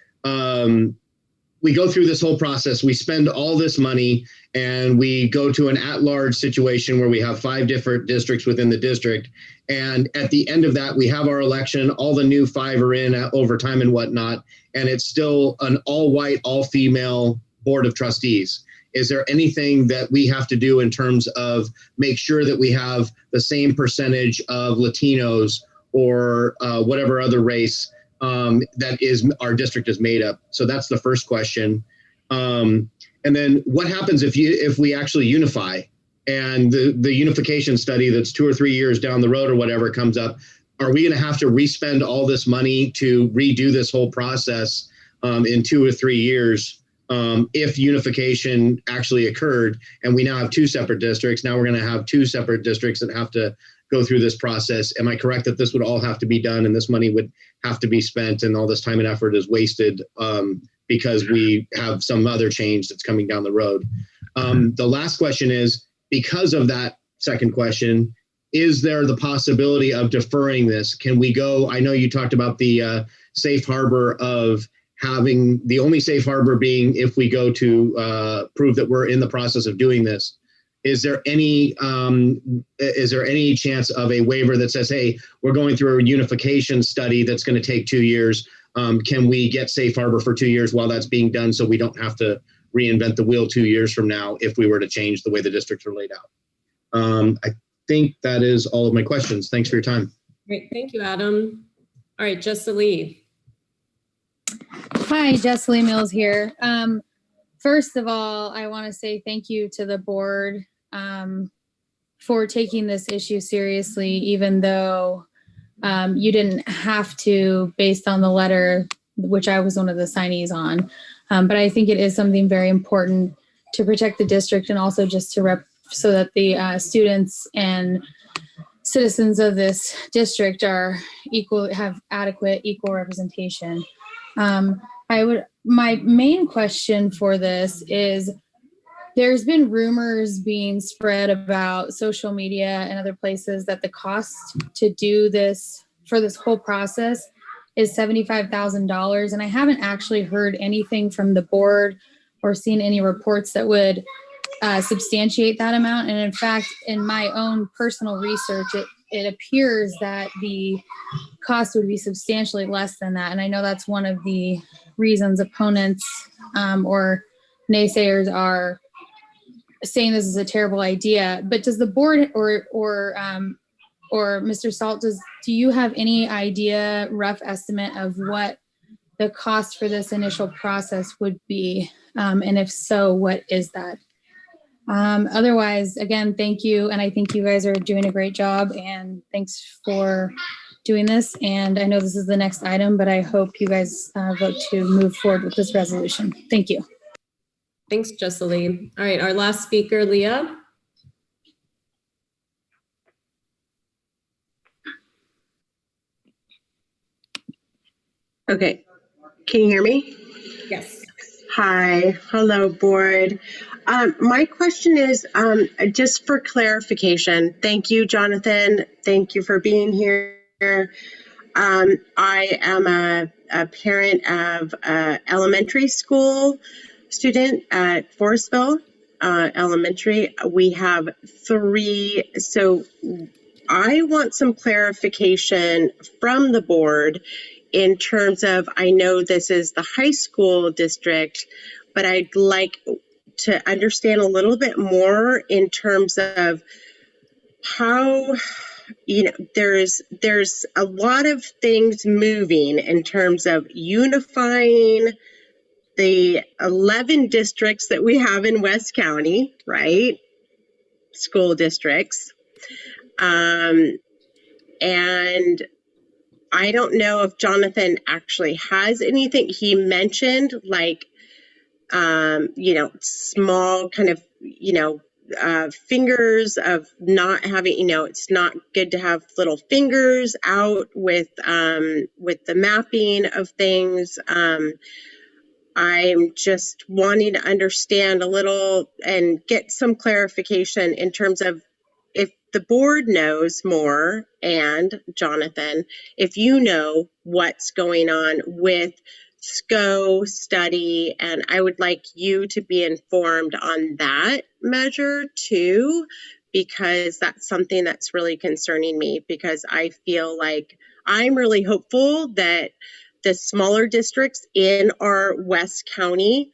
we go through this whole process, we spend all this money, and we go to an at-large situation where we have 5 different districts within the district. And at the end of that, we have our election, all the new 5 are in over time and whatnot, and it's still an all-white, all-female board of trustees. Is there anything that we have to do in terms of make sure that we have the same percentage of Latinos or whatever other race that is our district is made up? So that's the first question. And then what happens if we actually unify and the unification study that's 2 or 3 years down the road or whatever comes up? Are we going to have to respend all this money to redo this whole process in 2 or 3 years if unification actually occurred and we now have 2 separate districts? Now we're going to have 2 separate districts that have to go through this process. Am I correct that this would all have to be done and this money would have to be spent and all this time and effort is wasted because we have some other change that's coming down the road? The last question is, because of that second question, is there the possibility of deferring this? Can we go, I know you talked about the safe harbor of having the only safe harbor being if we go to prove that we're in the process of doing this. Is there any chance of a waiver that says, hey, we're going through a unification study that's going to take 2 years. Can we get safe harbor for 2 years while that's being done so we don't have to reinvent the wheel 2 years from now if we were to change the way the districts are laid out? I think that is all of my questions. Thanks for your time. Great, thank you, Adam. All right, Jessa Lee. Hi, Jessa Lee Mills here. First of all, I want to say thank you to the board for taking this issue seriously, even though you didn't have to based on the letter, which I was one of the signees on. But I think it is something very important to protect the district and also just to so that the students and citizens of this district are have adequate equal representation. My main question for this is, there's been rumors being spread about social media and other places that the cost to do this for this whole process is $75,000. And I haven't actually heard anything from the board or seen any reports that would substantiate that amount. And in fact, in my own personal research, it appears that the cost would be substantially less than that. And I know that's one of the reasons opponents or naysayers are saying this is a terrible idea. But does the board or Mr. Salt, do you have any idea, rough estimate of what the cost for this initial process would be? And if so, what is that? Otherwise, again, thank you. And I think you guys are doing a great job, and thanks for doing this. And I know this is the next item, but I hope you guys vote to move forward with this resolution. Thank you. Thanks, Jessa Lee. All right, our last speaker, Leah. Okay, can you hear me? Yes. Hi, hello board. My question is just for clarification. Thank you, Jonathan. Thank you for being here. I am a parent of an elementary school student at Forestville Elementary. We have 3, so I want some clarification from the board in terms of, I know this is the high school district, but I'd like to understand a little bit more in terms of how, there's a lot of things moving in terms of unifying the 11 districts that we have in West County, right? School districts. And I don't know if Jonathan actually has anything. He mentioned like, small kind of, fingers of not having, it's not good to have little fingers out with the mapping of things. I'm just wanting to understand a little and get some clarification in terms of if the board knows more, and Jonathan, if you know what's going on with SCO study, and I would like you to be informed on that measure too, because that's something that's really concerning me, because I feel like I'm really hopeful that the smaller districts in our West County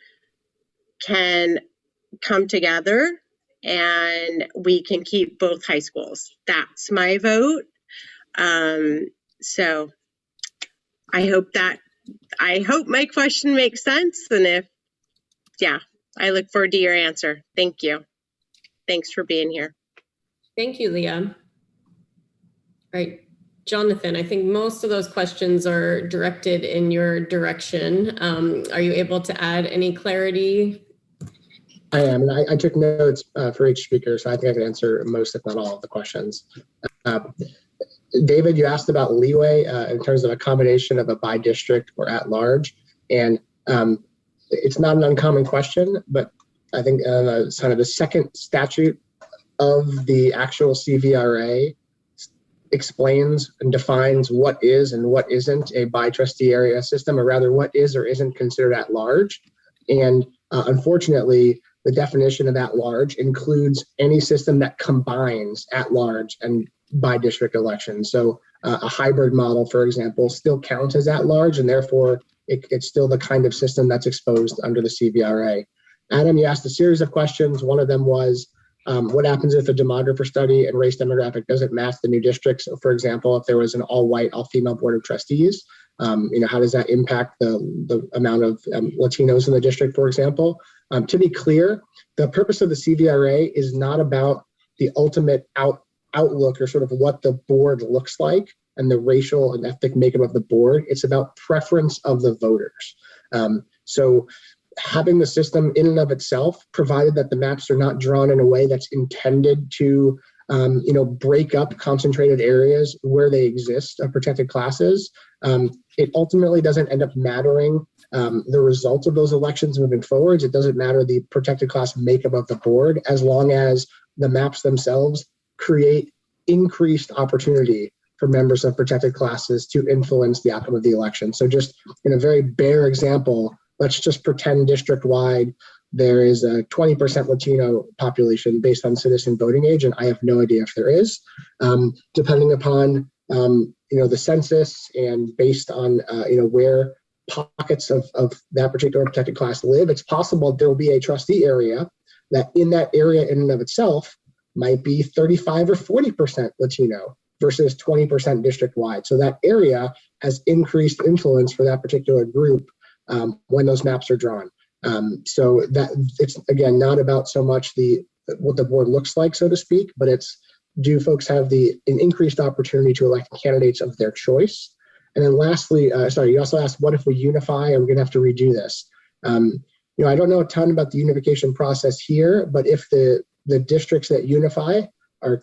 can come together and we can keep both high schools. That's my vote. So I hope my question makes sense. And I look forward to your answer. Thank you. Thanks for being here. Thank you, Leah. All right, Jonathan, I think most of those questions are directed in your direction. Are you able to add any clarity? I am, and I took notes for each speaker, so I think I can answer most, if not all, of the questions. David, you asked about leeway in terms of a combination of a by-district or at-large, and it's not an uncommon question, but I think kind of the second statute of the actual CVRA explains and defines what is and what isn't a by-trustee area system, or rather what is or isn't considered at-large. And unfortunately, the definition of at-large includes any system that combines at-large and by-district elections. So a hybrid model, for example, still counts as at-large, and therefore it's still the kind of system that's exposed under the CVRA. Adam, you asked a series of questions. One of them was, what happens if a demographer study and race demographic doesn't match the new districts? So for example, if there was an all-white, all-female board of trustees, how does that impact the amount of Latinos in the district, for example? To be clear, the purpose of the CVRA is not about the ultimate outlook or sort of what the board looks like and the racial and ethnic makeup of the board. It's about preference of the voters. So having the system in and of itself, provided that the maps are not drawn in a way that's intended to break up concentrated areas where they exist of protected classes, it ultimately doesn't end up mattering the results of those elections moving forwards. It doesn't matter the protected class makeup of the board, as long as the maps themselves create increased opportunity for members of protected classes to influence the outcome of the election. So just in a very bare example, let's just pretend district-wide there is a 20% Latino population based on citizen voting age, and I have no idea if there is. Depending upon the census and based on where pockets of that particular protected class live, it's possible there will be a trustee area that in that area in and of itself might be 35 or 40% Latino versus 20% district-wide. So that area has increased influence for that particular group when those maps are drawn. So that it's, again, not about so much what the board looks like, so to speak, but it's, do folks have an increased opportunity to elect candidates of their choice? And then lastly, you also asked, what if we unify? Are we gonna have to redo this? I don't know a ton about the unification process here, but if the districts that unify are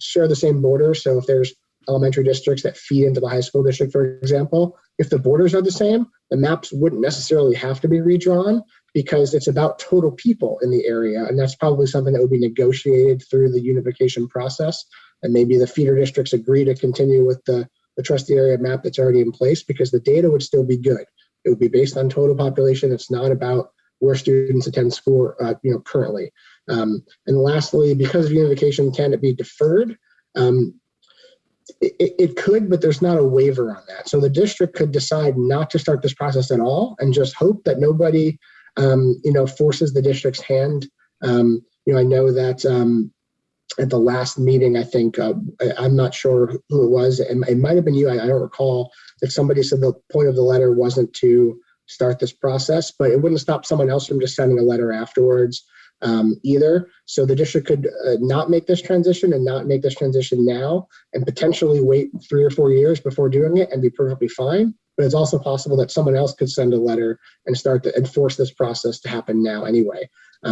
share the same border, so if there's elementary districts that feed into the high school district, for example, if the borders are the same, the maps wouldn't necessarily have to be redrawn because it's about total people in the area. And that's probably something that would be negotiated through the unification process. And maybe the feeder districts agree to continue with the trustee area map that's already in place, because the data would still be good. It would be based on total population. It's not about where students attend school currently. And lastly, because of unification, can it be deferred? It could, but there's not a waiver on that. So the district could decide not to start this process at all and just hope that nobody, forces the district's hand. I know that at the last meeting, I think, I'm not sure who it was, and it might have been you, I don't recall, that somebody said the point of the letter wasn't to start this process, but it wouldn't stop someone else from just sending a letter afterwards. either. So the district could not make this transition and not make this transition now and potentially wait 3 or 4 years before doing it and be perfectly fine. But it's also possible that someone else could send a letter and start to enforce this process to happen now anyway.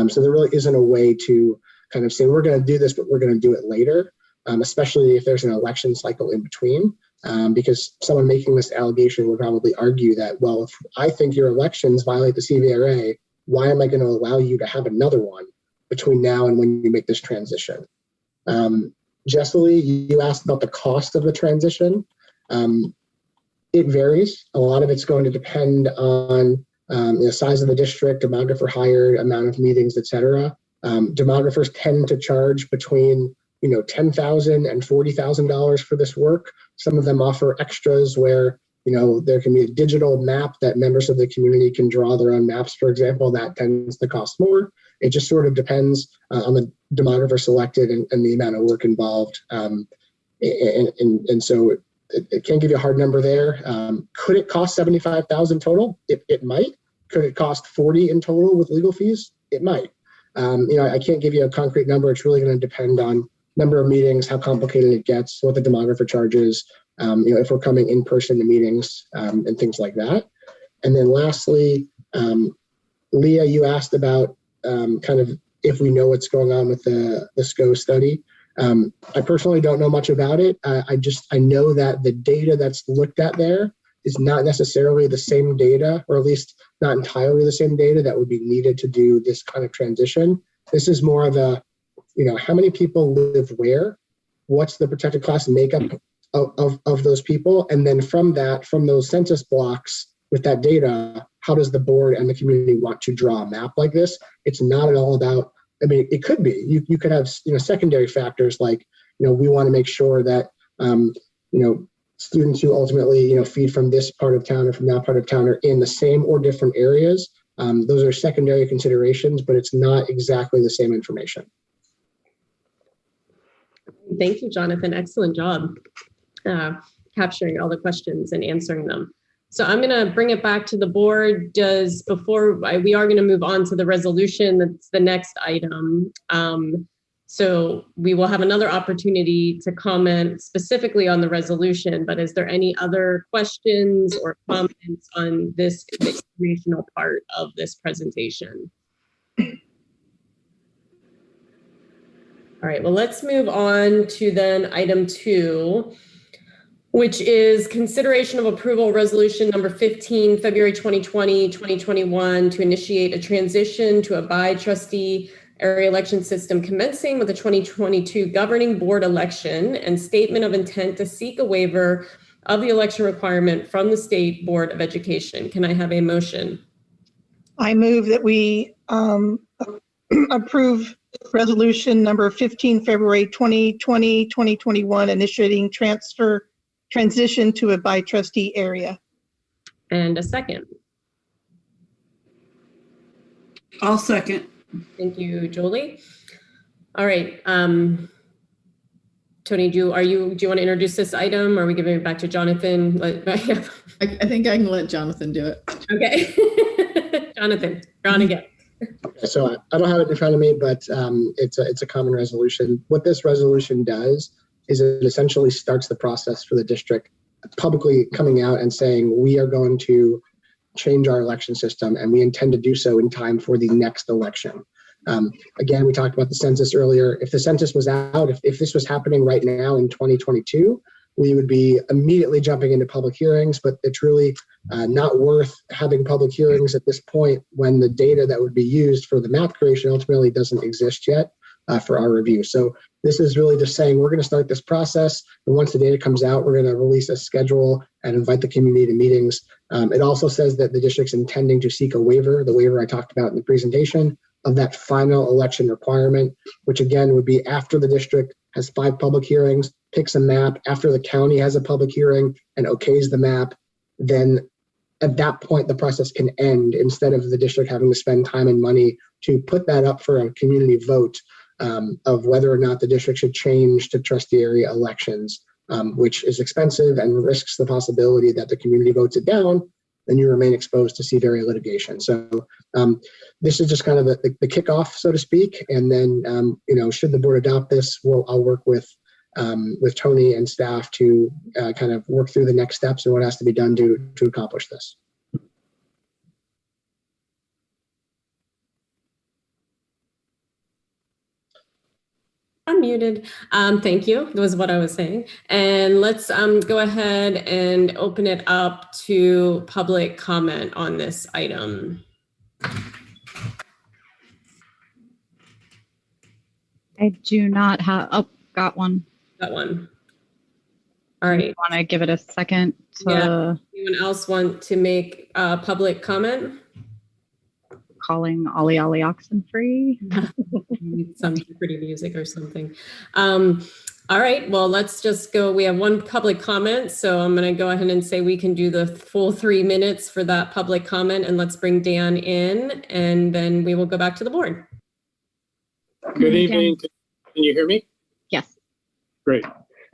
So there really isn't a way to kind of say, we're going to do this, but we're going to do it later, especially if there's an election cycle in between. Because someone making this allegation would probably argue that, well, if I think your elections violate the CVRA, why am I going to allow you to have another one between now and when you make this transition? Jessely, you asked about the cost of the transition. It varies. A lot of it's going to depend on the size of the district, demographer hired, amount of meetings, et cetera. Demographers tend to charge between $10,000 and $40,000 for this work. Some of them offer extras where there can be a digital map that members of the community can draw their own maps, for example. That tends to cost more. It just sort of depends on the demographer selected and the amount of work involved. And so it can't give you a hard number there. Could it cost $75,000 total? It might. Could it cost $40,000 in total with legal fees? It might. I can't give you a concrete number. It's really going to depend on number of meetings, how complicated it gets, what the demographer charges, if we're coming in person to meetings and things like that. And then lastly, Leah, you asked about kind of if we know what's going on with the SCO study. I personally don't know much about it. I know that the data that's looked at there is not necessarily the same data, or at least not entirely the same data that would be needed to do this kind of transition. This is more of a, how many people live where, what's the protected class makeup of those people, and then from those census blocks with that data, how does the board and the community want to draw a map like this? It's not at all about, it could be. You could have secondary factors like, we want to make sure that students who ultimately feed from this part of town or from that part of town are in the same or different areas. Those are secondary considerations, but it's not exactly the same information. Thank you, Jonathan. Excellent job capturing all the questions and answering them. So I'm going to bring it back to the board. We are going to move on to the resolution. That's the next item. So we will have another opportunity to comment specifically on the resolution, but is there any other questions or comments on the informational part of this presentation? All right, well, let's move on to then item 2, which is consideration of approval resolution number 15, February 2020, 2021, to initiate a transition to a by-trustee area election system commencing with the 2022 governing board election and statement of intent to seek a waiver of the election requirement from the State Board of Education. Can I have a motion? I move that we approve resolution number 15, February 2020, 2021, initiating transition to a by-trustee area. And a second. I'll second. Thank you, Julie. All right. Tony, do you want to introduce this item, or are we giving it back to Jonathan? I think I can let Jonathan do it. Okay. Jonathan, you're on again. So I don't have it in front of me, but it's a common resolution. What this resolution does is it essentially starts the process for the district publicly coming out and saying, we are going to change our election system, and we intend to do so in time for the next election. Again, we talked about the census earlier. If the census was out, if this was happening right now in 2022, we would be immediately jumping into public hearings, but it's really not worth having public hearings at this point when the data that would be used for the map creation ultimately doesn't exist yet for our review. So this is really just saying we're going to start this process, and once the data comes out, we're going to release a schedule and invite the community to meetings. It also says that the district's intending to seek a waiver, the waiver I talked about in the presentation, of that final election requirement, which again would be after the district has 5 public hearings, picks a map, after the county has a public hearing and okays the map, then at that point the process can end instead of the district having to spend time and money to put that up for a community vote of whether or not the district should change to trustee area elections, which is expensive and risks the possibility that the community votes it down. then you remain exposed to CVRA litigation. So this is just kind of the kickoff, so to speak. And then, should the board adopt this, I'll work with Tony and staff to kind of work through the next steps and what has to be done to accomplish this. I'm muted. Thank you. That was what I was saying. And let's go ahead and open it up to public comment on this item. I do not have, oh, got one. Got one. All right. Want to give it a second? Yeah. Anyone else want to make public comment? Calling Ollie Ollie Oxenfree. Some pretty music or something. All right, well, let's just go. We have one public comment, so I'm going to go ahead and say we can do the full 3 minutes for that public comment, and let's bring Dan in, and then we will go back to the board. Good evening. Can you hear me? Yes. Great.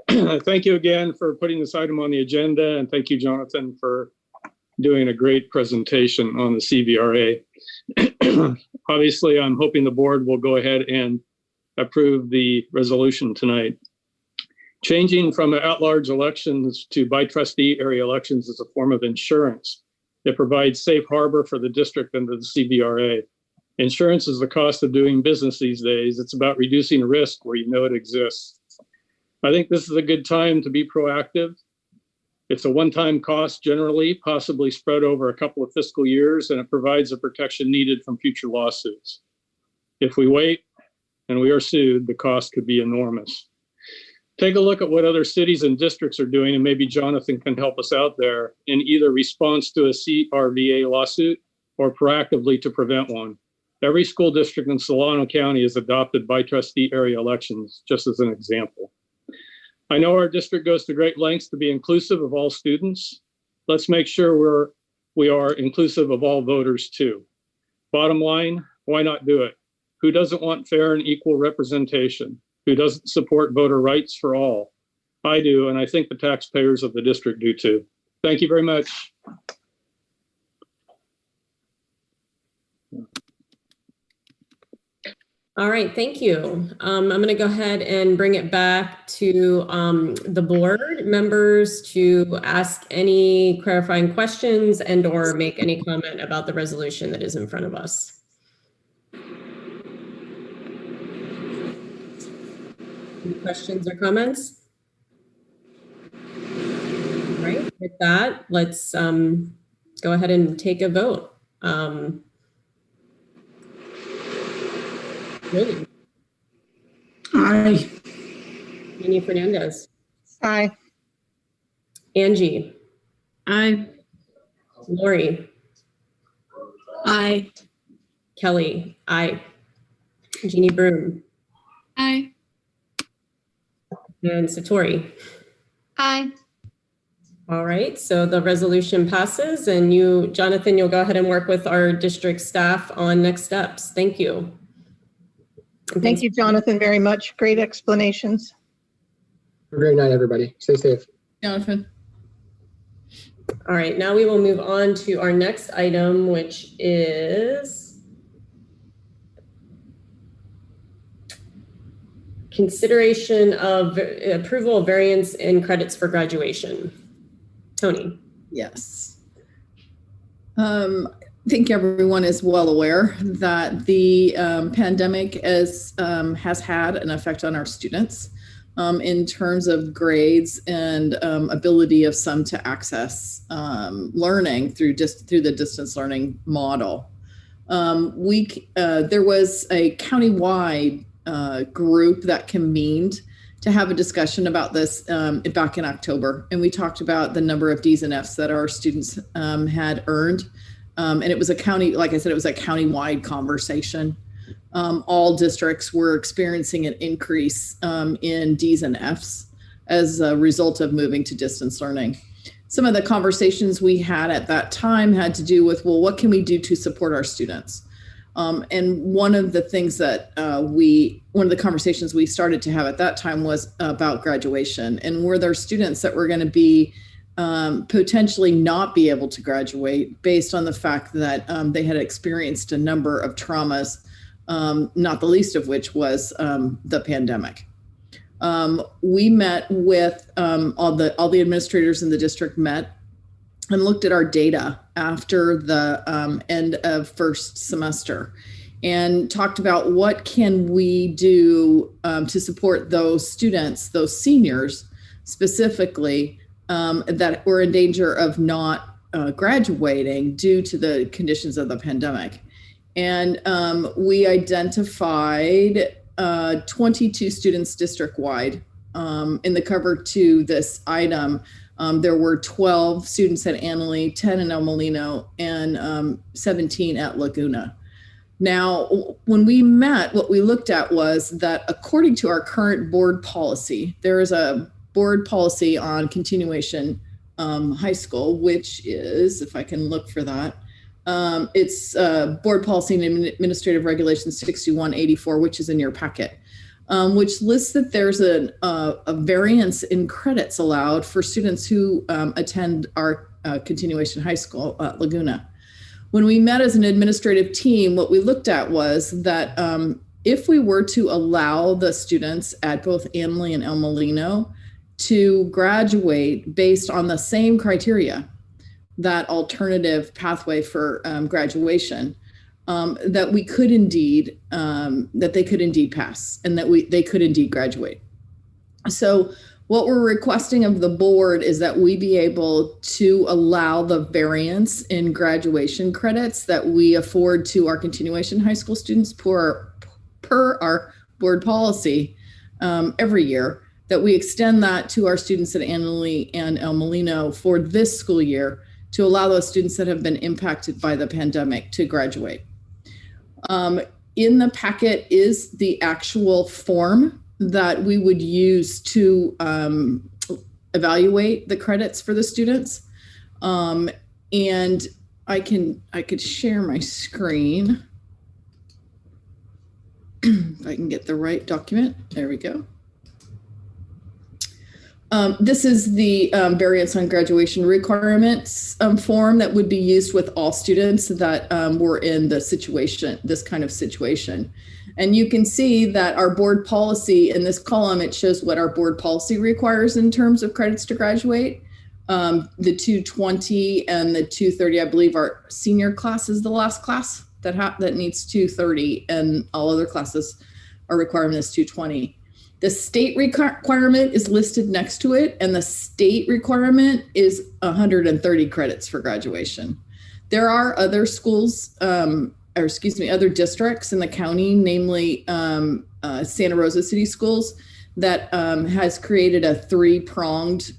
Thank you again for putting this item on the agenda, and thank you, Jonathan, for doing a great presentation on the CVRA. Obviously, I'm hoping the board will go ahead and approve the resolution tonight. Changing from at-large elections to by trustee area elections is a form of insurance. It provides safe harbor for the district under the CVRA. Insurance is the cost of doing business these days. It's about reducing risk where you know it exists. I think this is a good time to be proactive. It's a one-time cost generally, possibly spread over a couple of fiscal years, and it provides the protection needed from future lawsuits. If we wait and we are sued, the cost could be enormous. Take a look at what other cities and districts are doing, and maybe Jonathan can help us out there in either response to a CRVA lawsuit or proactively to prevent one. Every school district in Solano County has adopted by trustee area elections, just as an example. I know our district goes to great lengths to be inclusive of all students. Let's make sure we are inclusive of all voters too. Bottom line, why not do it? Who doesn't want fair and equal representation? Who doesn't support voter rights for all? I do, and I think the taxpayers of the district do too. Thank you very much. All right, thank you. I'm going to go ahead and bring it back to the board members to ask any clarifying questions and or make any comment about the resolution that is in front of us. Any questions or comments? All right, with that, let's go ahead and take a vote. Really? Aye. Annie Fernandez. Aye. Angie. Aye. Lori. Aye. Kelly. Aye. Jeannie Broom. Aye. And Satori. Aye. All right, so the resolution passes, and you, Jonathan, you'll go ahead and work with our district staff on next steps. Thank you. Thank you, Jonathan, very much. Great explanations. Have a great night, everybody. Stay safe. Jonathan. All right, now we will move on to our next item, which is consideration of approval of variance in credits for graduation. Tony. Yes. I think everyone is well aware that the pandemic has had an effect on our students in terms of grades and ability of some to access learning through the distance learning model. There was a countywide group that convened to have a discussion about this back in October, and we talked about the number of D's and F's that our students had earned. And it was a county, like I said, it was a county-wide conversation. All districts were experiencing an increase in D's and F's as a result of moving to distance learning. Some of the conversations we had at that time had to do with, well, what can we do to support our students? And one of the things that one of the conversations we started to have at that time was about graduation, and were there students that were going to be potentially not be able to graduate based on the fact that they had experienced a number of traumas, not the least of which was the pandemic. We met with all the administrators in the district met and looked at our data after the end of first semester and talked about what can we do to support those students, those seniors specifically, that were in danger of not graduating due to the conditions of the pandemic. And we identified 22 students district-wide. In the cover to this item, there were 12 students at Annalee, 10 in El Molino, and 17 at Laguna. Now, when we met, what we looked at was that according to our current board policy, there is a board policy on continuation high school, which is, if I can look for that, it's board policy and administrative regulation 6184, which is in your packet, which lists that there's a variance in credits allowed for students who attend our continuation high school at Laguna. When we met as an administrative team, what we looked at was that if we were to allow the students at both Annalee and El Molino to graduate based on the same criteria, that alternative pathway for graduation, that we could indeed, that they could indeed pass and that they could indeed graduate. So what we're requesting of the board is that we be able to allow the variance in graduation credits that we afford to our continuation high school students per our board policy every year, that we extend that to our students at Annalee and El Molino for this school year to allow those students that have been impacted by the pandemic to graduate. In the packet is the actual form that we would use to evaluate the credits for the students. And I could share my screen. If I can get the right document. There we go. This is the variance on graduation requirements form that would be used with all students that were in the situation, this kind of situation. And you can see that our board policy in this column, it shows what our board policy requires in terms of credits to graduate. The 220 and the 230, I believe our senior class is the last class that needs 230, and all other classes, our requirement is 220. The state requirement is listed next to it, and the state requirement is 130 credits for graduation. There are other schools, other districts in the county, namely Santa Rosa City Schools, that has created a three-pronged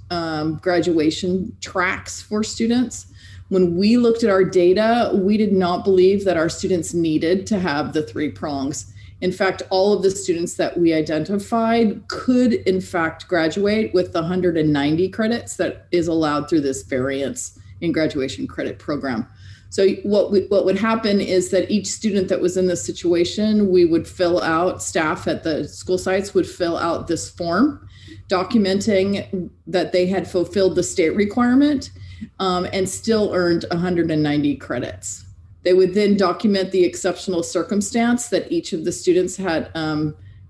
graduation tracks for students. When we looked at our data, we did not believe that our students needed to have the three prongs. In fact, all of the students that we identified could, in fact, graduate with the 190 credits that is allowed through this variance in graduation credit program. So what would happen is that each student that was in this situation, we would fill out, staff at the school sites would fill out this form documenting that they had fulfilled the state requirement and still earned 190 credits. They would then document the exceptional circumstance that each of the students had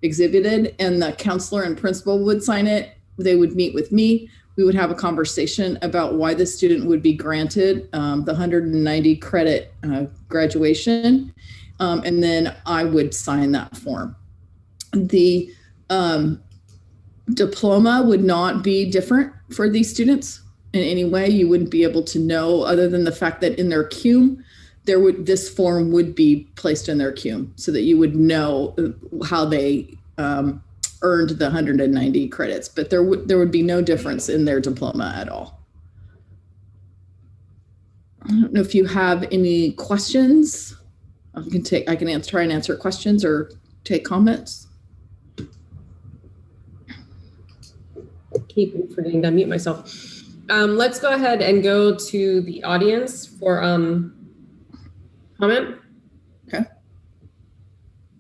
exhibited, and the counselor and principal would sign it. They would meet with me. We would have a conversation about why the student would be granted the 190 credit graduation, and then I would sign that form. The diploma would not be different for these students in any way. You wouldn't be able to know, other than the fact that in their CUME, this form would be placed in their CUME so that you would know how they earned the 190 credits, but there would be no difference in their diploma at all. I don't know if you have any questions. I can try and answer questions or take comments. Keep forgetting to unmute myself. Let's go ahead and go to the audience for comment. Okay.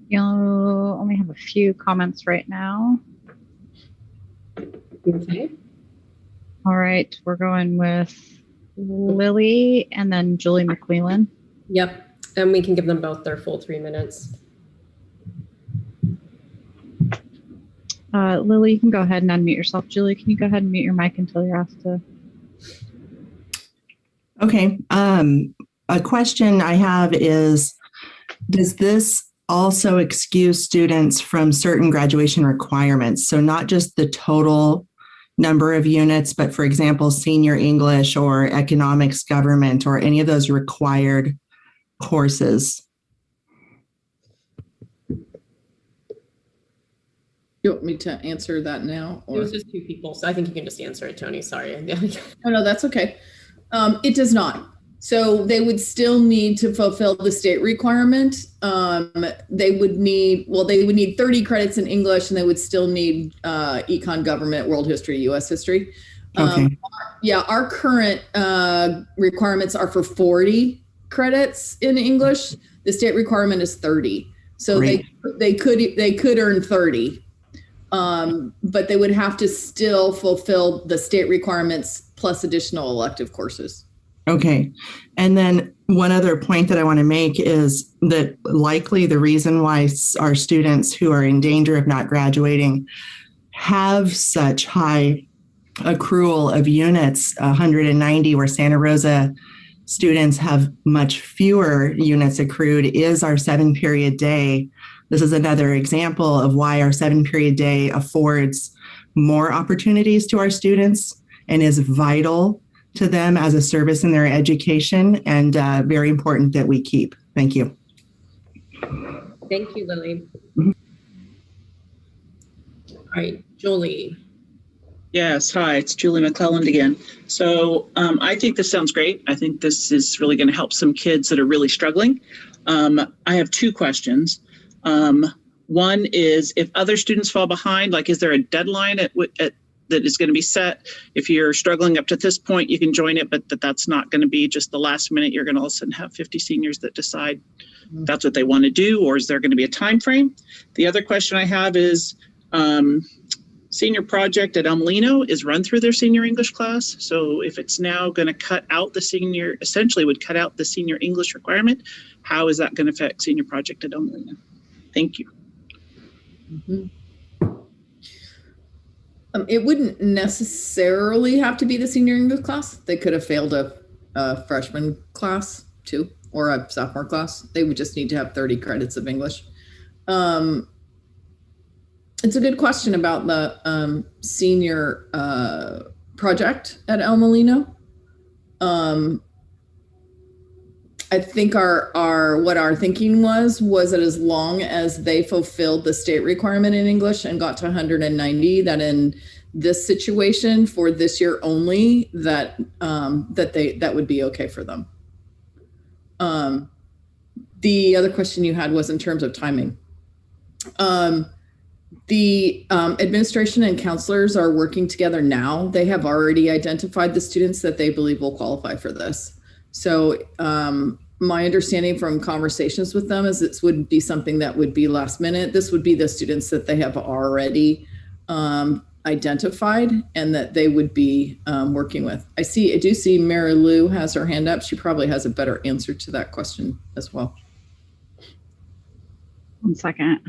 You'll only have a few comments right now. Okay. All right, we're going with Lily and then Julie McClellan. Yep, and we can give them both their full 3 minutes. Lily, you can go ahead and unmute yourself. Julie, can you go ahead and mute your mic until you're asked to? Okay. A question I have is, does this also excuse students from certain graduation requirements? So not just the total number of units, but for example, senior English or economics, government, or any of those required courses? You want me to answer that now? Or? It was just two people, so I think you can just answer it, Tony. Sorry. Oh, no, that's okay. It does not. So they would still need to fulfill the state requirement. They would need 30 credits in English, and they would still need econ, government, world history, U.S. history. Okay. Our current requirements are for 40 credits in English. The state requirement is 30. So they could earn 30. But they would have to still fulfill the state requirements plus additional elective courses. Okay. And then one other point that I want to make is that likely the reason why our students who are in danger of not graduating have such high accrual of units, 190, where Santa Rosa students have much fewer units accrued, is our 7-period day. This is another example of why our 7-period day affords more opportunities to our students and is vital to them as a service in their education, and very important that we keep. Thank you. Thank you, Lily. Mm-hmm. All right, Julie. Yes, hi, it's Julie McClelland again. So I think this sounds great. I think this is really going to help some kids that are really struggling. I have two questions. One is, if other students fall behind, like, is there a deadline that is going to be set? If you're struggling up to this point, you can join it, but that's not going to be just the last minute. You're going to all of a sudden have 50 seniors that decide that's what they want to do, or is there going to be a time frame? The other question I have is, senior project at El Molino is run through their senior English class. So if it's now going to cut out the senior, essentially would cut out the senior English requirement, how is that going to affect senior project at El Molino? Thank you. Mm-hmm. It wouldn't necessarily have to be the senior English class. They could have failed a freshman class too, or a sophomore class. They would just need to have 30 credits of English. It's a good question about the senior project at El Molino. I think what our thinking was that as long as they fulfilled the state requirement in English and got to 190, that in this situation for this year only, that would be okay for them. The other question you had was in terms of timing. The administration and counselors are working together now. They have already identified the students that they believe will qualify for this. So my understanding from conversations with them is this wouldn't be something that would be last minute. This would be the students that they have already identified and that they would be working with. I do see Mary Lou has her hand up. She probably has a better answer to that question as well. 1 second.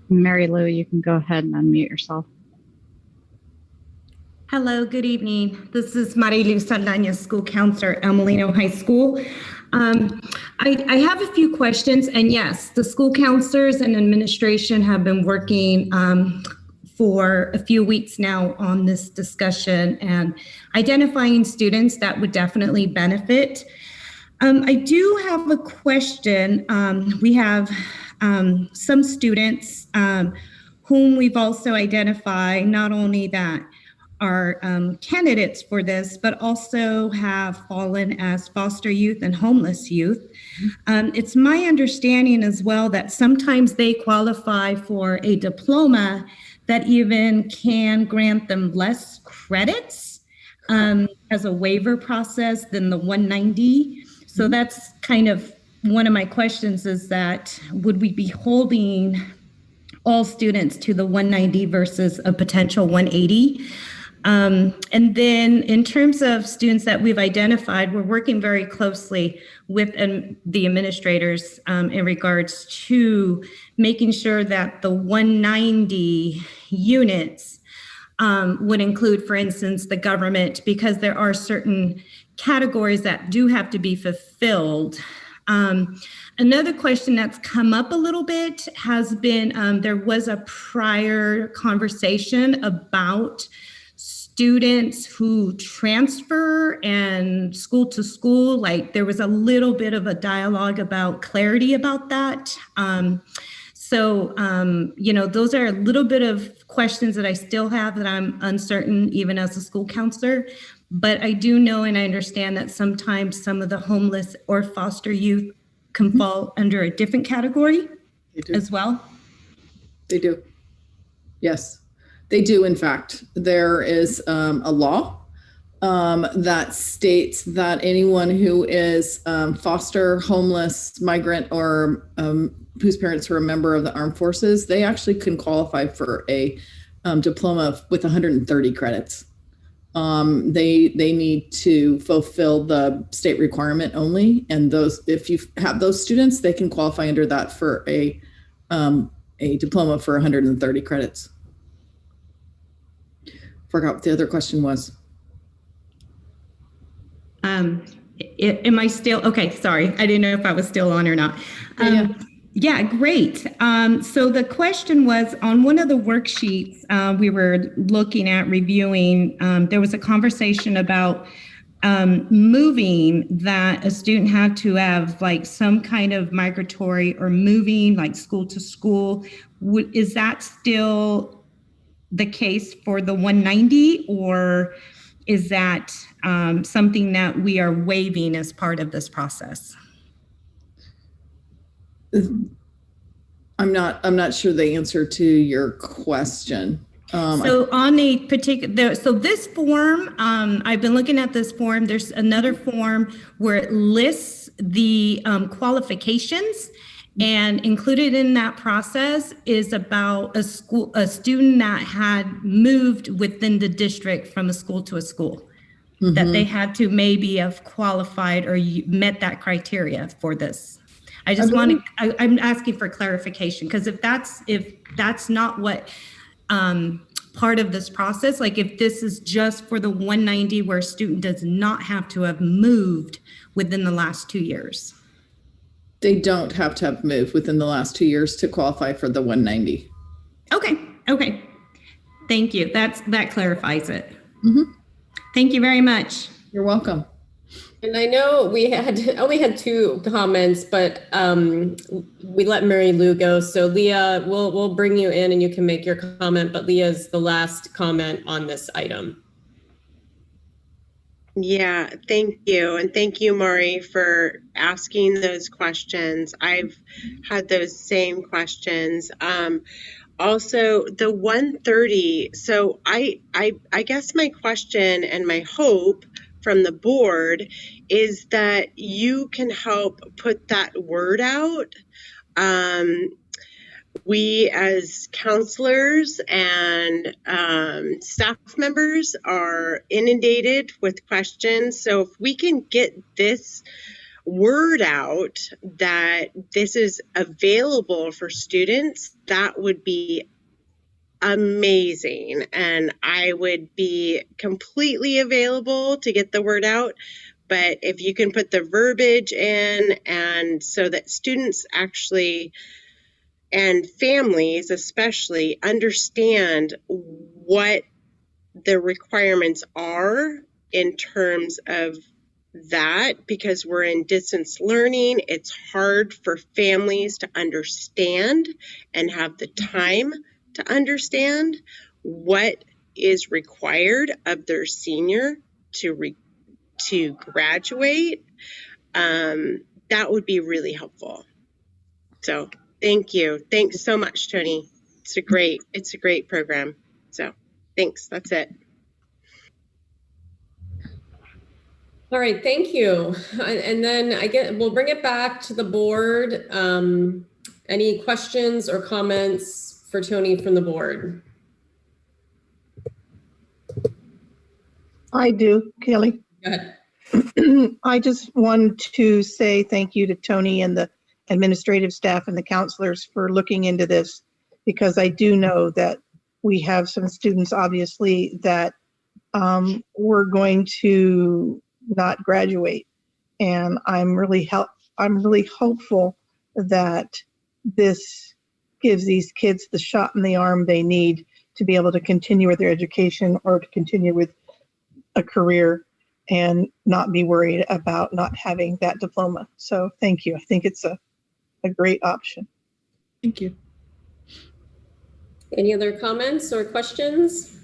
Mary Lou, you can go ahead and unmute yourself. Hello, good evening. This is Marilu Saldaña, school counselor at El Molino High School. I have a few questions, and yes, the school counselors and administration have been working for a few weeks now on this discussion and identifying students that would definitely benefit. I do have a question. We have some students whom we've also identified, not only that are candidates for this, but also have fallen as foster youth and homeless youth. It's my understanding as well that sometimes they qualify for a diploma that even can grant them less credits as a waiver process than the 190. So that's kind of one of my questions, is that would we be holding all students to the 190 versus a potential 180. And then in terms of students that we've identified, we're working very closely with the administrators in regards to making sure that the 190 units would include, for instance, the government, because there are certain categories that do have to be fulfilled. Another question that's come up a little bit has been, there was a prior conversation about students who transfer and school to school. Like there was a little bit of a dialogue about clarity about that. Those are a little bit of questions that I still have that I'm uncertain, even as a school counselor. But I do know and I understand that sometimes some of the homeless or foster youth can fall under a different category as well. They do. Yes, they do. In fact, there is a law that states that anyone who is foster, homeless, migrant, or whose parents are a member of the armed forces, they actually can qualify for a diploma with 130 credits. They need to fulfill the state requirement only, and if you have those students, they can qualify under that for a diploma for 130 credits. Forgot what the other question was. Am I still okay? Sorry, I didn't know if I was still on or not. Yeah, great. So the question was on one of the worksheets we were looking at reviewing, there was a conversation about moving, that a student had to have like some kind of migratory or moving, like school to school. Is that still the case for the 190, or is that something that we are waiving as part of this process? I'm not sure the answer to your question. So on a particular, so this form, I've been looking at this form. There's another form where it lists the qualifications, and included in that process is about a student that had moved within the district from a school to a school, that they had to maybe have qualified or met that criteria for this. I just want to, I'm asking for clarification, because if that's not what part of this process, like if this is just for the 190 where a student does not have to have moved within the last 2 years. They don't have to have moved within the last 2 years to qualify for the 190. Okay. Thank you. That clarifies it. Thank you very much. You're welcome. And I know we only had 2 comments, but we let Mary Lou go. So Leah, we'll bring you in and you can make your comment, but Leah's the last comment on this item. Yeah, thank you. And thank you, Maury, for asking those questions. I've had those same questions. Also, the 130. So I guess my question and my hope from the board is that you can help put that word out. We as counselors and staff members are inundated with questions. So if we can get this word out that this is available for students, that would be amazing. And I would be completely available to get the word out. But if you can put the verbiage in, and so that students actually and families especially understand what the requirements are in terms of that, because we're in distance learning, it's hard for families to understand and have the time to understand what is required of their senior to graduate. That would be really helpful. So thank you. Thanks so much, Tony. It's a great program. So thanks. That's it. All right, thank you. And then we'll bring it back to the board. Any questions or comments for Tony from the board? I do, Kelly. Go ahead. I just want to say thank you to Tony and the administrative staff and the counselors for looking into this, because I do know that we have some students, obviously, that we're going to not graduate. And I'm really hopeful that this gives these kids the shot in the arm they need to be able to continue with their education or to continue with a career and not be worried about not having that diploma. So thank you. I think it's a great option. Thank you. Any other comments or questions?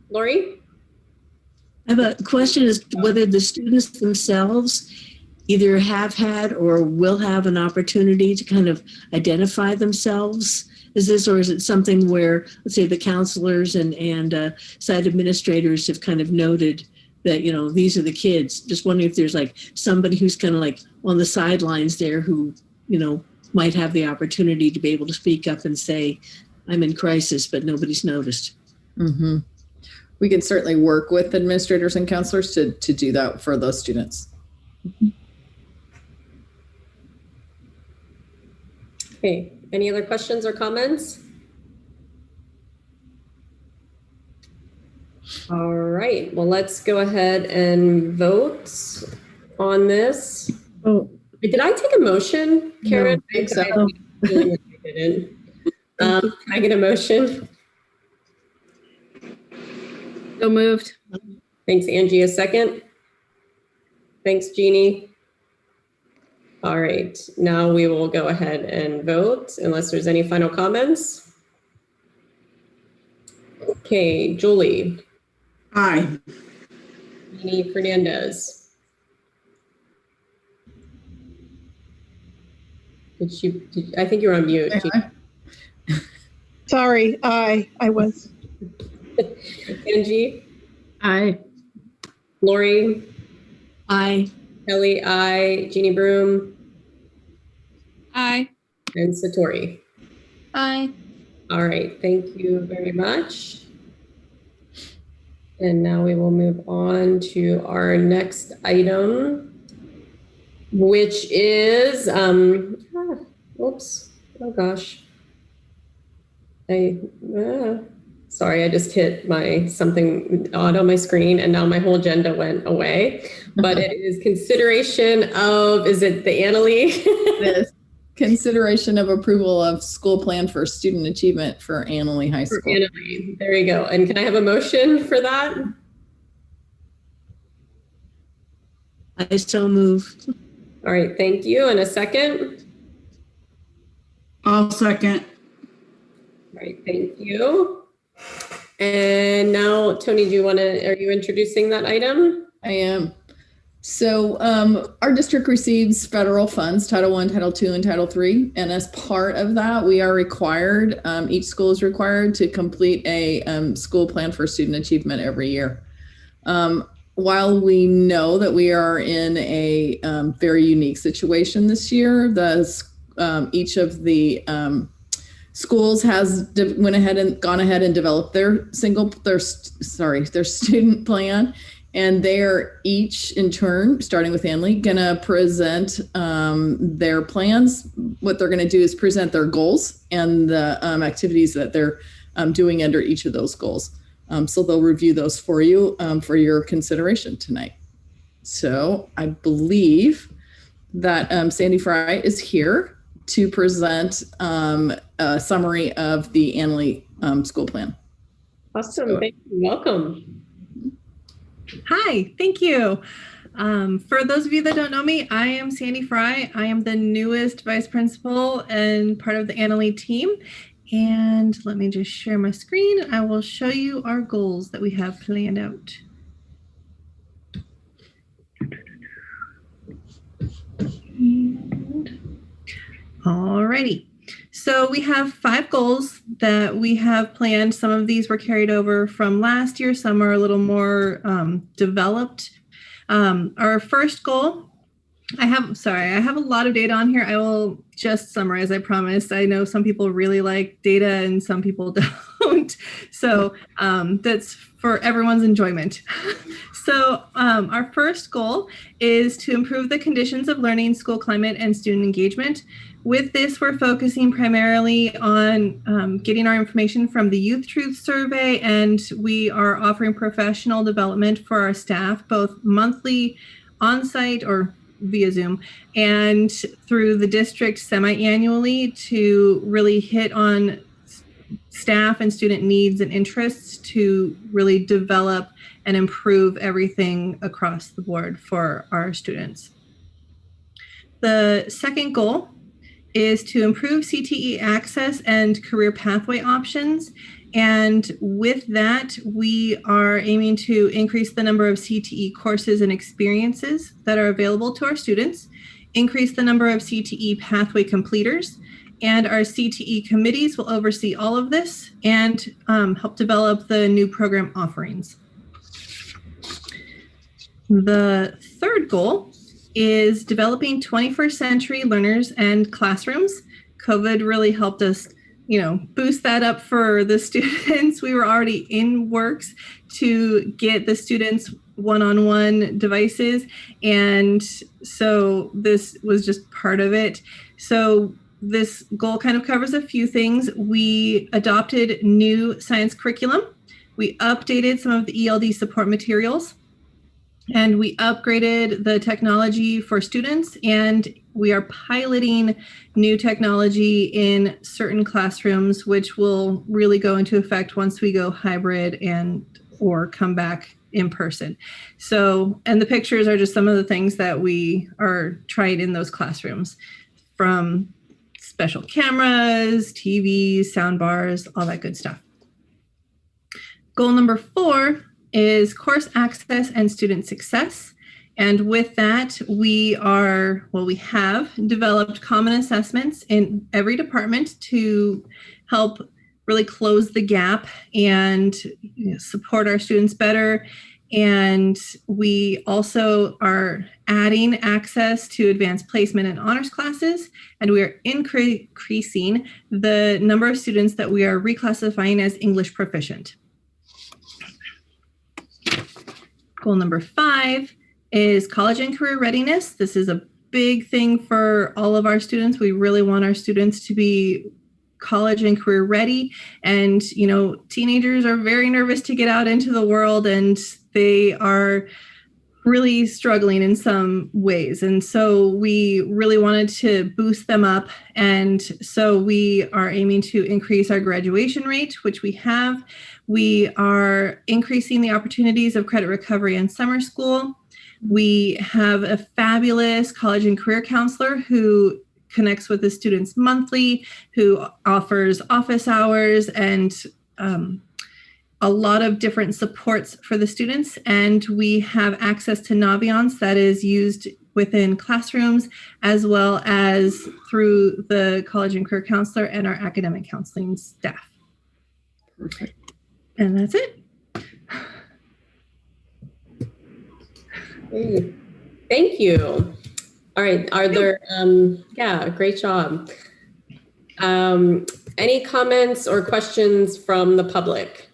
Lori? I have a question as to whether the students themselves either have had or will have an opportunity to kind of identify themselves. Or is it something where, let's say, the counselors and site administrators have kind of noted that, you know, these are the kids? Just wondering if there's like somebody who's kind of like on the sidelines there who, you know, might have the opportunity to be able to speak up and say, I'm in crisis, but nobody's noticed. Mm-hmm. We can certainly work with administrators and counselors to do that for those students. Okay, any other questions or comments? All right, well, let's go ahead and vote on this. Oh, did I take a motion, Karen? No, I think so. I didn't. Can I get a motion? So moved. Thanks, Angie. A second? Thanks, Jeannie. All right, now we will go ahead and vote unless there's any final comments. Okay, Julie. Aye. Jeannie Fernandez. I think you're on mute. Sorry, I was. Angie? Aye. Lori? Aye. Kelly? Aye. Jeannie Broom? Aye. And Satori? Aye. All right, thank you very much. And now we will move on to our next item, which is, oops, oh gosh. Sorry, I just hit my something odd on my screen and now my whole agenda went away. But it is consideration of, is it the Annalee? It is. Consideration of approval of school plan for student achievement for Annalee High School. Annalee. There you go. And can I have a motion for that? I so move. All right, thank you. And a second? I'll second. All right, thank you. And now, Tony, are you introducing that item? I am. So our district receives federal funds, Title I, Title II, and Title III. And as part of that, we are required, each school is required to complete a school plan for student achievement every year. While we know that we are in a very unique situation this year, each of the schools has gone ahead and developed their student plan. And they are each in turn, starting with Annalee, gonna present their plans. What they're gonna do is present their goals and the activities that they're doing under each of those goals. So they'll review those for you for your consideration tonight. So I believe that Sandy Fry is here to present a summary of the Annalee school plan. Awesome, thank you, welcome. Hi, thank you. For those of you that don't know me, I am Sandy Fry. I am the newest vice principal and part of the Annalee team. And let me just share my screen. I will show you our goals that we have planned out. Alrighty. So we have 5 goals that we have planned. Some of these were carried over from last year. Some are a little more developed. Our first goal I have a lot of data on here. I will just summarize, I promise. I know some people really like data and some people don't. So that's for everyone's enjoyment. So our first goal is to improve the conditions of learning, school climate, and student engagement. With this, we're focusing primarily on getting our information from the Youth Truth Survey, and we are offering professional development for our staff, both monthly on-site or via Zoom and through the district semi-annually to really hit on staff and student needs and interests to really develop and improve everything across the board for our students. The second goal is to improve CTE access and career pathway options. And with that, we are aiming to increase the number of CTE courses and experiences that are available to our students, increase the number of CTE pathway completers, and our CTE committees will oversee all of this and help develop the new program offerings. The third goal is developing 21st century learners and classrooms. COVID really helped us boost that up for the students. We were already in works to get the students one-on-one devices. And so this was just part of it. So this goal kind of covers a few things. We adopted new science curriculum. We updated some of the ELD support materials. And we upgraded the technology for students, and we are piloting new technology in certain classrooms, which will really go into effect once we go hybrid or come back in person. So, and the pictures are just some of the things that we are trying in those classrooms, from special cameras, TVs, sound bars, all that good stuff. Goal number 4 is course access and student success. And with that, we have developed common assessments in every department to help really close the gap and support our students better. And we also are adding access to advanced placement and honors classes, and we are increasing the number of students that we are reclassifying as English proficient. Goal number 5 is college and career readiness. This is a big thing for all of our students. We really want our students to be college and career ready. And, teenagers are very nervous to get out into the world, and they are really struggling in some ways. And so we really wanted to boost them up. And so we are aiming to increase our graduation rate, which we have. We are increasing the opportunities of credit recovery and summer school. We have a fabulous college and career counselor who connects with the students monthly, who offers office hours and a lot of different supports for the students. And we have access to Naviance that is used within classrooms, as well as through the college and career counselor and our academic counseling staff. Perfect. And that's it. Thank you. All right. Are there, great job. Any comments or questions from the public?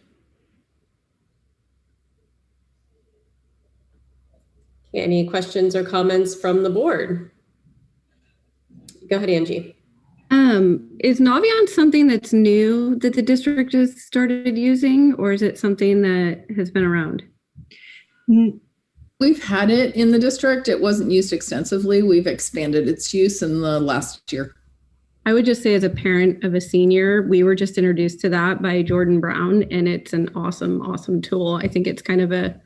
Any questions or comments from the board? Go ahead, Angie. Is Naviance something that's new that the district has started using, or is it something that has been around? We've had it in the district. It wasn't used extensively. We've expanded its use in the last year. I would just say, as a parent of a senior, we were just introduced to that by Jordan Brown, and it's an awesome, awesome tool. I think it's kind of a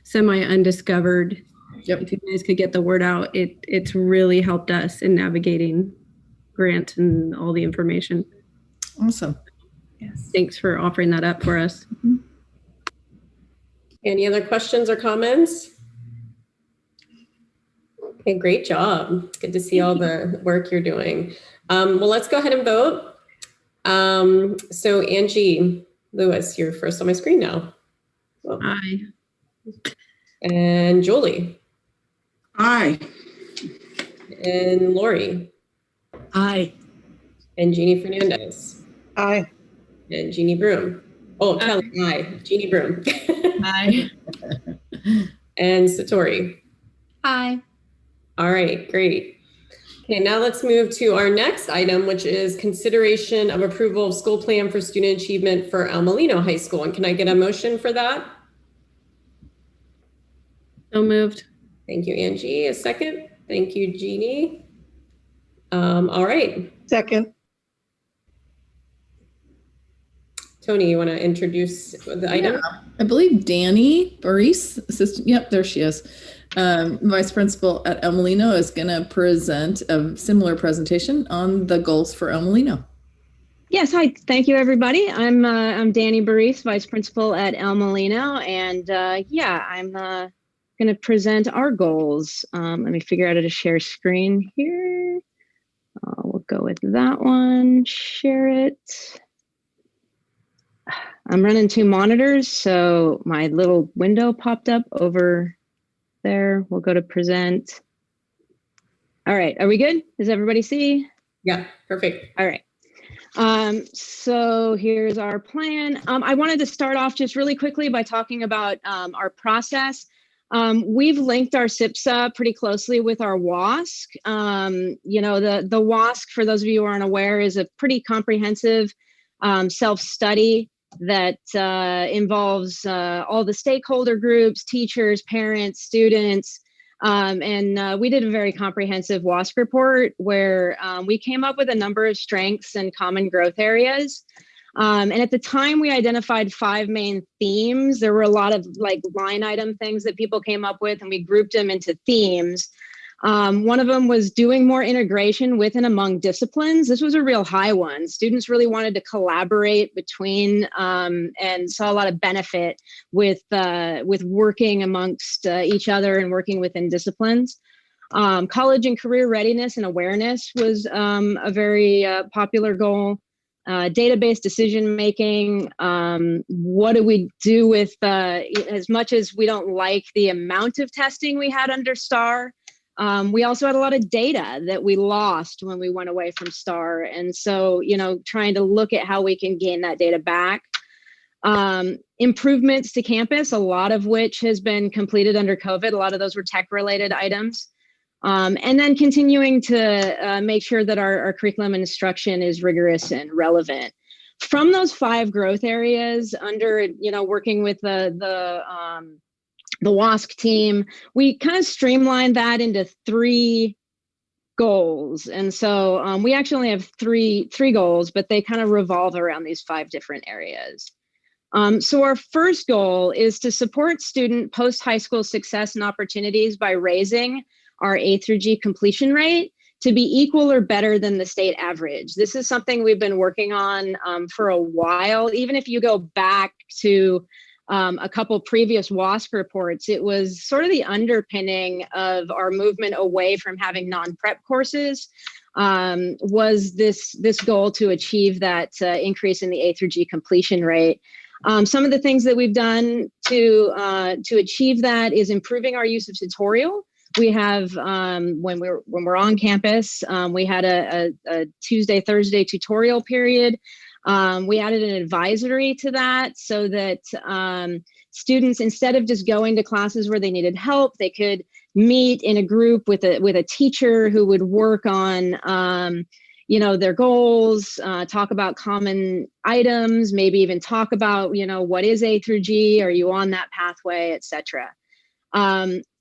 semi-undiscovered. Yep. If you guys could get the word out, it's really helped us in navigating grant and all the information. Awesome. Yes. Thanks for offering that up for us. Mm-hmm. Any other questions or comments? Okay, great job. It's good to see all the work you're doing. Well, let's go ahead and vote. So Angie Lewis, you're first on my screen now. Well, aye. And Julie. Aye. And Lori. Aye. And Jeannie Fernandez. Aye. And Jeannie Broom. Oh, Kelly, aye. Jeannie Broom. Aye. And Satori. Aye. All right, great. Okay, now let's move to our next item, which is consideration of approval of school plan for student achievement for El Molino High School. And can I get a motion for that? So moved. Thank you, Angie. A second. Thank you, Jeannie. All right. Second. Tony, you want to introduce the item? Yeah, I believe Danny Boris, assistant. Yep, there she is. Vice Principal at El Molino is going to present a similar presentation on the goals for El Molino. Yes, hi. Thank you, everybody. I'm Danny Boris, Vice Principal at El Molino, and I'm going to present our goals. Let me figure out how to share screen here. We'll go with that one. Share it. I'm running 2 monitors, so my little window popped up over there. We'll go to present. All right, are we good? Does everybody see? Yeah, perfect. All right. So here's our plan. I wanted to start off just really quickly by talking about our process. We've linked our SIPSA pretty closely with our WSC. The WSC, for those of you who aren't aware, is a pretty comprehensive self-study that involves all the stakeholder groups, teachers, parents, students. And we did a very comprehensive WSC report where we came up with a number of strengths and common growth areas. And at the time, we identified 5 main themes. There were a lot of line item things that people came up with, and we grouped them into themes. One of them was doing more integration with and among disciplines. This was a real high one. Students really wanted to collaborate between and saw a lot of benefit with working amongst each other and working within disciplines. College and career readiness and awareness was a very popular goal. Database decision making. What do we do with as much as we don't like the amount of testing we had under STAR? We also had a lot of data that we lost when we went away from STAR. And so, trying to look at how we can gain that data back. Improvements to campus, a lot of which has been completed under COVID. A lot of those were tech-related items. And then continuing to make sure that our curriculum and instruction is rigorous and relevant. From those 5 growth areas under, working with the WSC team, we kind of streamlined that into 3 goals. And so we actually only have three goals, but they kind of revolve around these 5 different areas. So our first goal is to support student post-high school success and opportunities by raising our A through G completion rate to be equal or better than the state average. This is something we've been working on for a while. Even if you go back to a couple previous WSC reports, it was sort of the underpinning of our movement away from having non-prep courses, was this goal to achieve that increase in the A through G completion rate. Some of the things that we've done to achieve that is improving our use of tutorial. We have, when we're on campus, we had a Tuesday, Thursday tutorial period. We added an advisory to that so that students, instead of just going to classes where they needed help, they could meet in a group with a teacher who would work on their goals, talk about common items, maybe even talk about, what is A through G? Are you on that pathway, et cetera?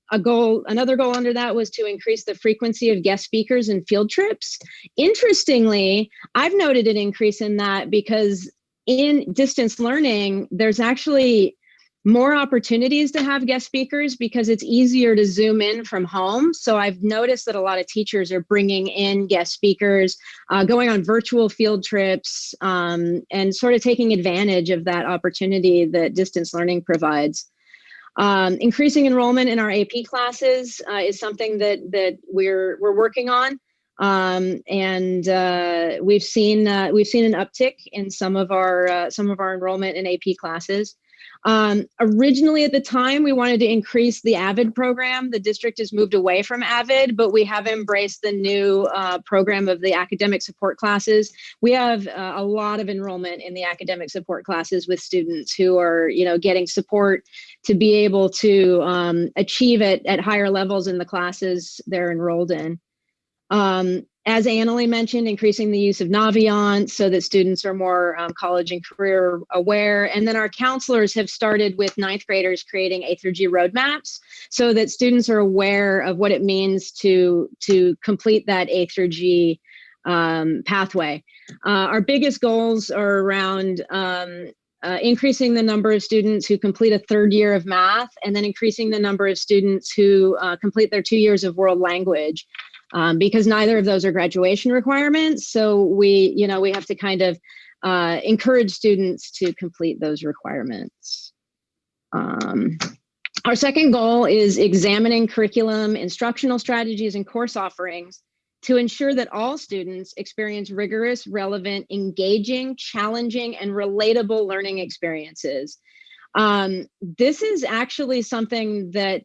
Another goal under that was to increase the frequency of guest speakers and field trips. Interestingly, I've noted an increase in that because in distance learning, there's actually more opportunities to have guest speakers because it's easier to zoom in from home. So I've noticed that a lot of teachers are bringing in guest speakers, going on virtual field trips, and sort of taking advantage of that opportunity that distance learning provides. Increasing enrollment in our AP classes is something that we're working on, and we've seen an uptick in some of our enrollment in AP classes. Originally at the time, we wanted to increase the AVID program. The district has moved away from AVID, but we have embraced the new program of the academic support classes. We have a lot of enrollment in the academic support classes with students who are, getting support to be able to achieve it at higher levels in the classes they're enrolled in. As Annalie mentioned, increasing the use of Naviance so that students are more college and career aware. And then our counselors have started with 9th graders creating A through G roadmaps so that students are aware of what it means to complete that A through G pathway. Our biggest goals are around increasing the number of students who complete a 3rd year of math, and then increasing the number of students who complete their 2 years of world language. Because neither of those are graduation requirements. So we have to kind of encourage students to complete those requirements. Our second goal is examining curriculum, instructional strategies, and course offerings to ensure that all students experience rigorous, relevant, engaging, challenging, and relatable learning experiences. This is actually something that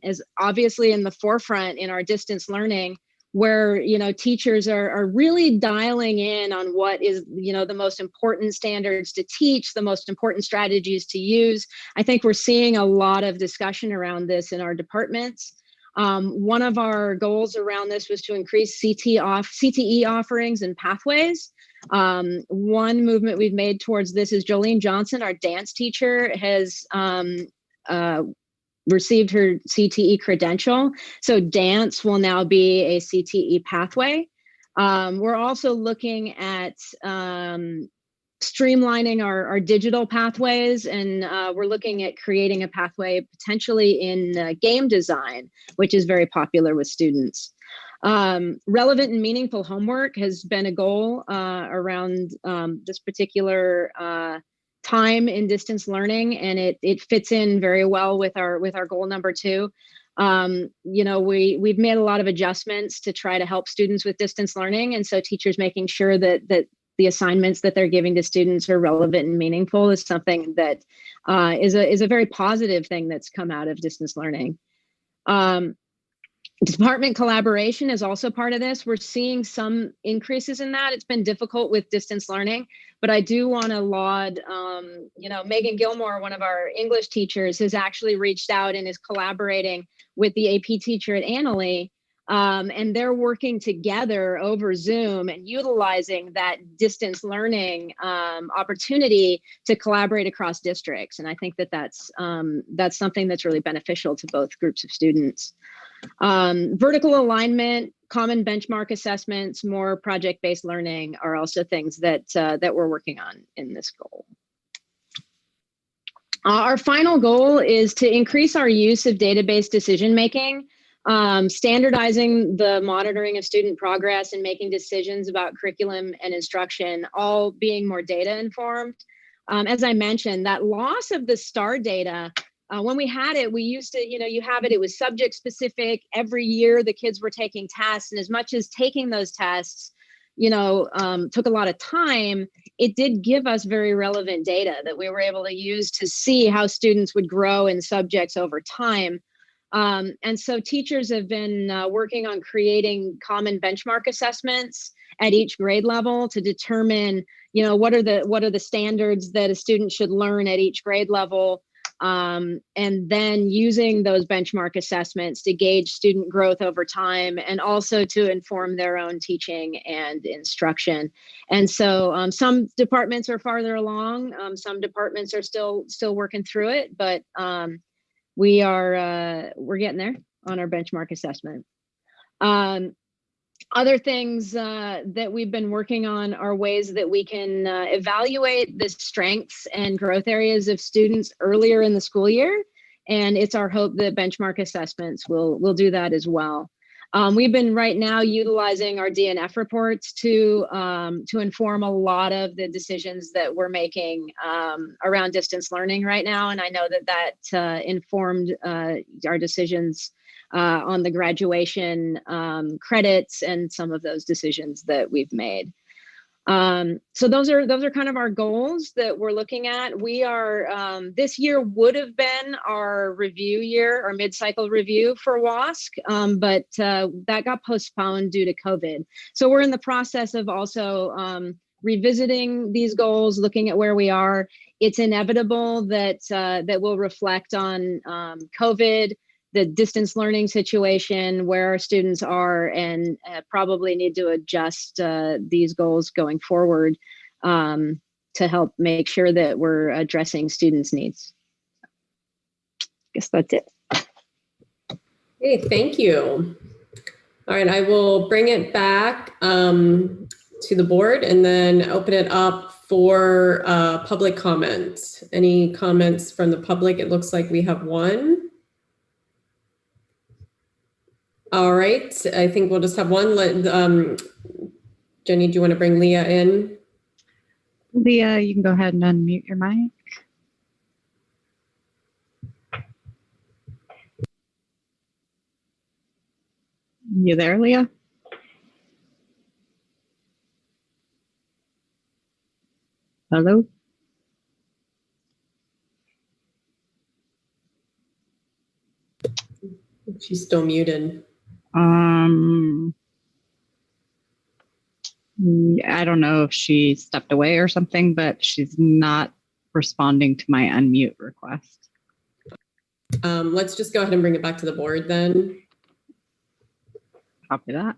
is obviously in the forefront in our distance learning, where, teachers are really dialing in on what is, the most important standards to teach, the most important strategies to use. I think we're seeing a lot of discussion around this in our departments. One of our goals around this was to increase CTE offerings and pathways. One movement we've made towards this is Jolene Johnson, our dance teacher, has received her CTE credential. So dance will now be a CTE pathway. We're also looking at streamlining our digital pathways, and we're looking at creating a pathway potentially in game design, which is very popular with students. Relevant and meaningful homework has been a goal around this particular time in distance learning, and it fits in very well with our goal number 2. We've made a lot of adjustments to try to help students with distance learning, and so teachers making sure that the assignments that they're giving to students are relevant and meaningful is something that is a very positive thing that's come out of distance learning. Department collaboration is also part of this. We're seeing some increases in that. It's been difficult with distance learning, but I do want to laud, Megan Gilmore, one of our English teachers, has actually reached out and is collaborating with the AP teacher at Annalie. And they're working together over Zoom and utilizing that distance learning opportunity to collaborate across districts. And I think that's something that's really beneficial to both groups of students. Vertical alignment, common benchmark assessments, more project-based learning are also things that we're working on in this goal. Our final goal is to increase our use of database decision-making. Standardizing the monitoring of student progress and making decisions about curriculum and instruction, all being more data informed. As I mentioned, that loss of the STAR data, when we had it, we used to, it was subject specific. Every year the kids were taking tests, and as much as taking those tests, took a lot of time, it did give us very relevant data that we were able to use to see how students would grow in subjects over time. And so teachers have been working on creating common benchmark assessments at each grade level to determine, what are the standards that a student should learn at each grade level, and then using those benchmark assessments to gauge student growth over time and also to inform their own teaching and instruction. And so some departments are farther along, some departments are still working through it, but we're getting there on our benchmark assessment. Other things that we've been working on are ways that we can evaluate the strengths and growth areas of students earlier in the school year. And it's our hope that benchmark assessments will do that as well. We've been right now utilizing our DNF reports to inform a lot of the decisions that we're making around distance learning right now. And I know that informed our decisions on the graduation credits and some of those decisions that we've made. So those are kind of our goals that we're looking at. We are, this year would have been our review year, our mid-cycle review for WSC, but that got postponed due to COVID. So we're in the process of also revisiting these goals, looking at where we are. It's inevitable that that will reflect on COVID, the distance learning situation, where our students are, and probably need to adjust these goals going forward to help make sure that we're addressing students' needs. I guess that's it. Hey, thank you. All right, I will bring it back to the board and then open it up for public comments. Any comments from the public? It looks like we have one. All right, I think we'll just have one. Jenny, do you want to bring Leah in? Leah, you can go ahead and unmute your mic. You there, Leah? Hello? She's still muted. I don't know if she stepped away or something, but she's not responding to my unmute request. Let's just go ahead and bring it back to the board then. Copy that.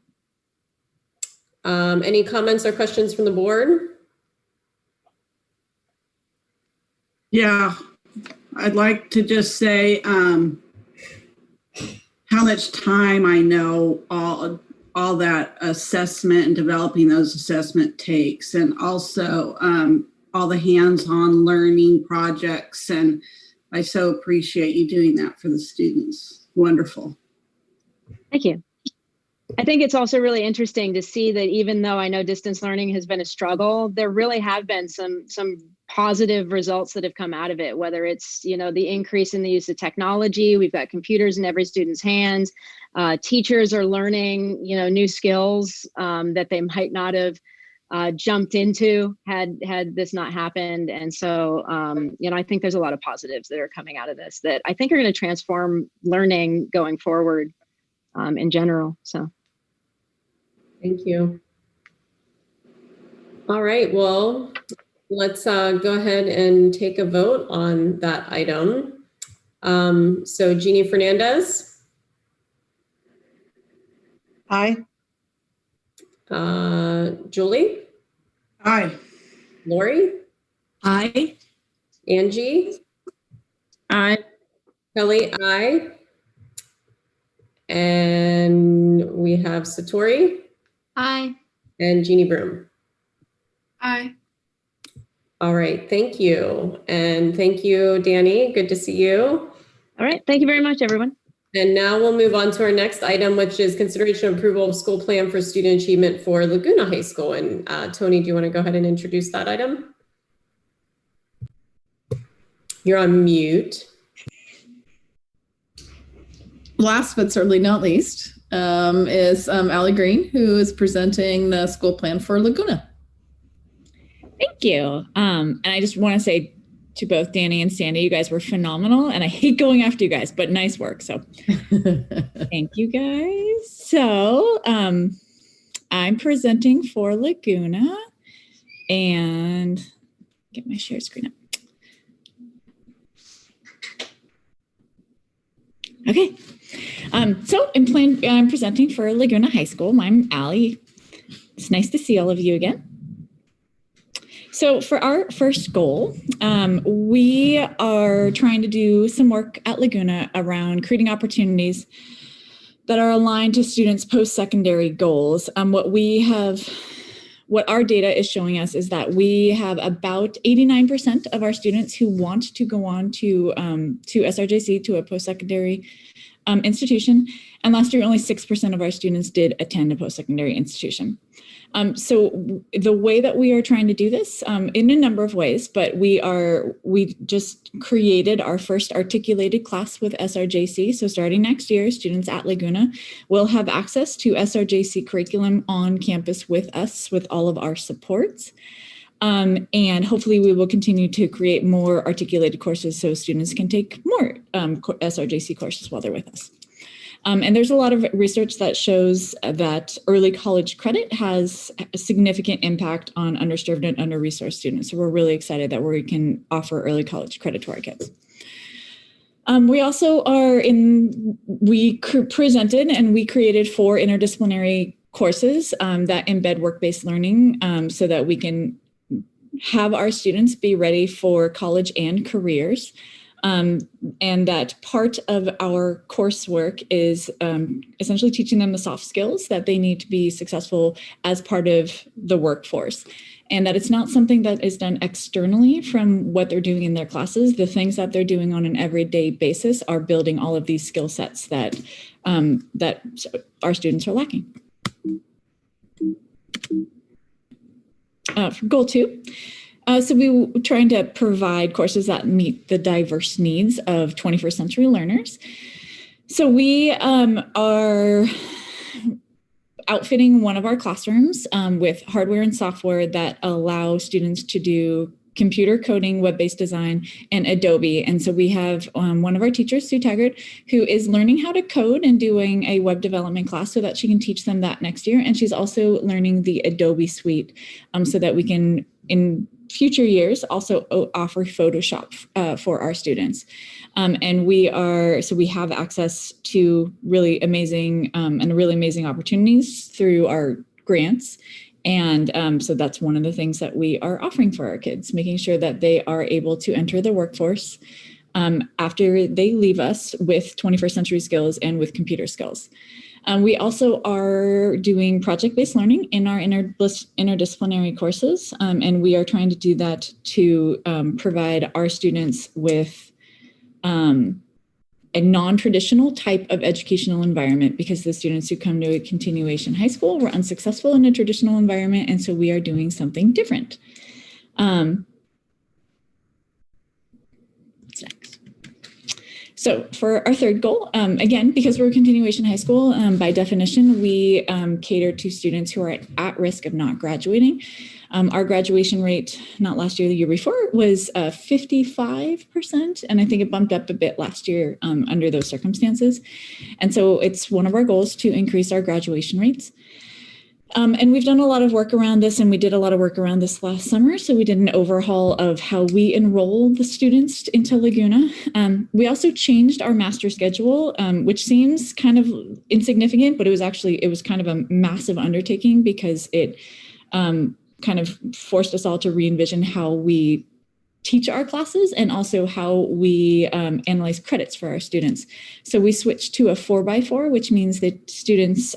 Any comments or questions from the board? Yeah, I'd like to just say how much time I know all that assessment and developing those assessment takes, and also all the hands-on learning projects. And I so appreciate you doing that for the students. Wonderful. Thank you. I think it's also really interesting to see that even though I know distance learning has been a struggle, there really have been some positive results that have come out of it, whether it's, you know, the increase in the use of technology. We've got computers in every student's hands. Teachers are learning, you know, new skills that they might not have jumped into had this not happened. And so, you know, I think there's a lot of positives that are coming out of this that I think are going to transform learning going forward in general. So. Thank you. All right, well, let's go ahead and take a vote on that item. So Jeannie Fernandez. Aye. Julie. Aye. Lori. Aye. Angie. Aye. Kelly, aye. And we have Satori. Aye. And Jeannie Broom. Aye. All right, thank you. And thank you, Danny. Good to see you. All right, thank you very much, everyone. And now we'll move on to our next item, which is consideration and approval of school plan for student achievement for Laguna High School. And Tony, do you want to go ahead and introduce that item? You're on mute. Last but certainly not least is Allie Green, who is presenting the school plan for Laguna. Thank you. And I just want to say to both Danny and Sandy, you guys were phenomenal, and I hate going after you guys, but nice work. So thank you guys. So I'm presenting for Laguna, and get my share screen up. Okay. So I'm presenting for Laguna High School. I'm Allie. It's nice to see all of you again. So for our first goal, we are trying to do some work at Laguna around creating opportunities that are aligned to students' post-secondary goals. What our data is showing us is that we have about 89% of our students who want to go on to SRJC, to a post-secondary institution. And last year, only 6% of our students did attend a post-secondary institution. So the way that we are trying to do this in a number of ways, but we just created our first articulated class with SRJC. So starting next year, students at Laguna will have access to SRJC curriculum on campus with us, with all of our supports. And hopefully we will continue to create more articulated courses so students can take more SRJC courses while they're with us. And there's a lot of research that shows that early college credit has a significant impact on underserved and under-resourced students. So we're really excited that we can offer early college credit to our kids. We also presented and we created 4 interdisciplinary courses that embed work-based learning so that we can have our students be ready for college and careers. And that part of our coursework is essentially teaching them the soft skills that they need to be successful as part of the workforce. And that it's not something that is done externally from what they're doing in their classes. The things that they're doing on an everyday basis are building all of these skill sets that, that our students are lacking. For goal 2. So we were trying to provide courses that meet the diverse needs of 21st century learners. So we are outfitting one of our classrooms with hardware and software that allow students to do computer coding, web-based design, and Adobe. And so we have one of our teachers, Sue Taggart, who is learning how to code and doing a web development class so that she can teach them that next year. And she's also learning the Adobe suite so that we can, in future years, also offer Photoshop for our students. And we have access to really amazing opportunities through our grants. And so that's one of the things that we are offering for our kids, making sure that they are able to enter the workforce after they leave us with 21st century skills and with computer skills. We also are doing project-based learning in our interdisciplinary courses, and we are trying to do that to provide our students with a non-traditional type of educational environment, because the students who come to a continuation high school were unsuccessful in a traditional environment, and so we are doing something different. What's next? So for our third goal, again, because we're a continuation high school, by definition, we cater to students who are at risk of not graduating. Our graduation rate, not last year, the year before, was 55%. And I think it bumped up a bit last year under those circumstances. And so it's one of our goals to increase our graduation rates. And we've done a lot of work around this, and we did a lot of work around this last summer. So we did an overhaul of how we enroll the students into Laguna. We also changed our master schedule, which seems kind of insignificant, but it was kind of a massive undertaking because it kind of forced us all to re-envision how we teach our classes and also how we analyze credits for our students. So we switched to a 4x4, which means that students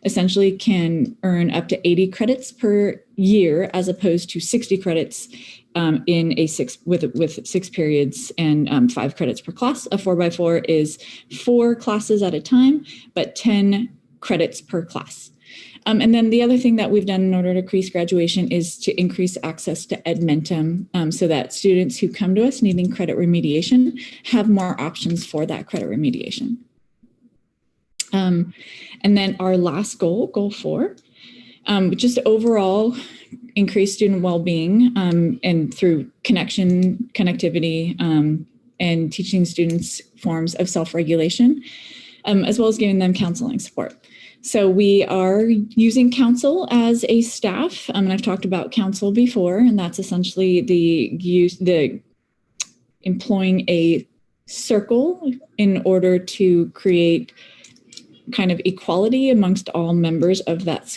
essentially can earn up to 80 credits per year, as opposed to 60 credits in a with 6 periods and 5 credits per class. A 4x4 is 4 classes at a time, but 10 credits per class. And then the other thing that we've done in order to increase graduation is to increase access to Edmentum so that students who come to us needing credit remediation have more options for that credit remediation. And then our last goal, goal 4, just overall increase student well-being and through connectivity and teaching students forms of self-regulation, as well as giving them counseling support. So we are using counsel as a staff, and I've talked about counsel before, and that's essentially the employing a circle in order to create kind of equality amongst all members of that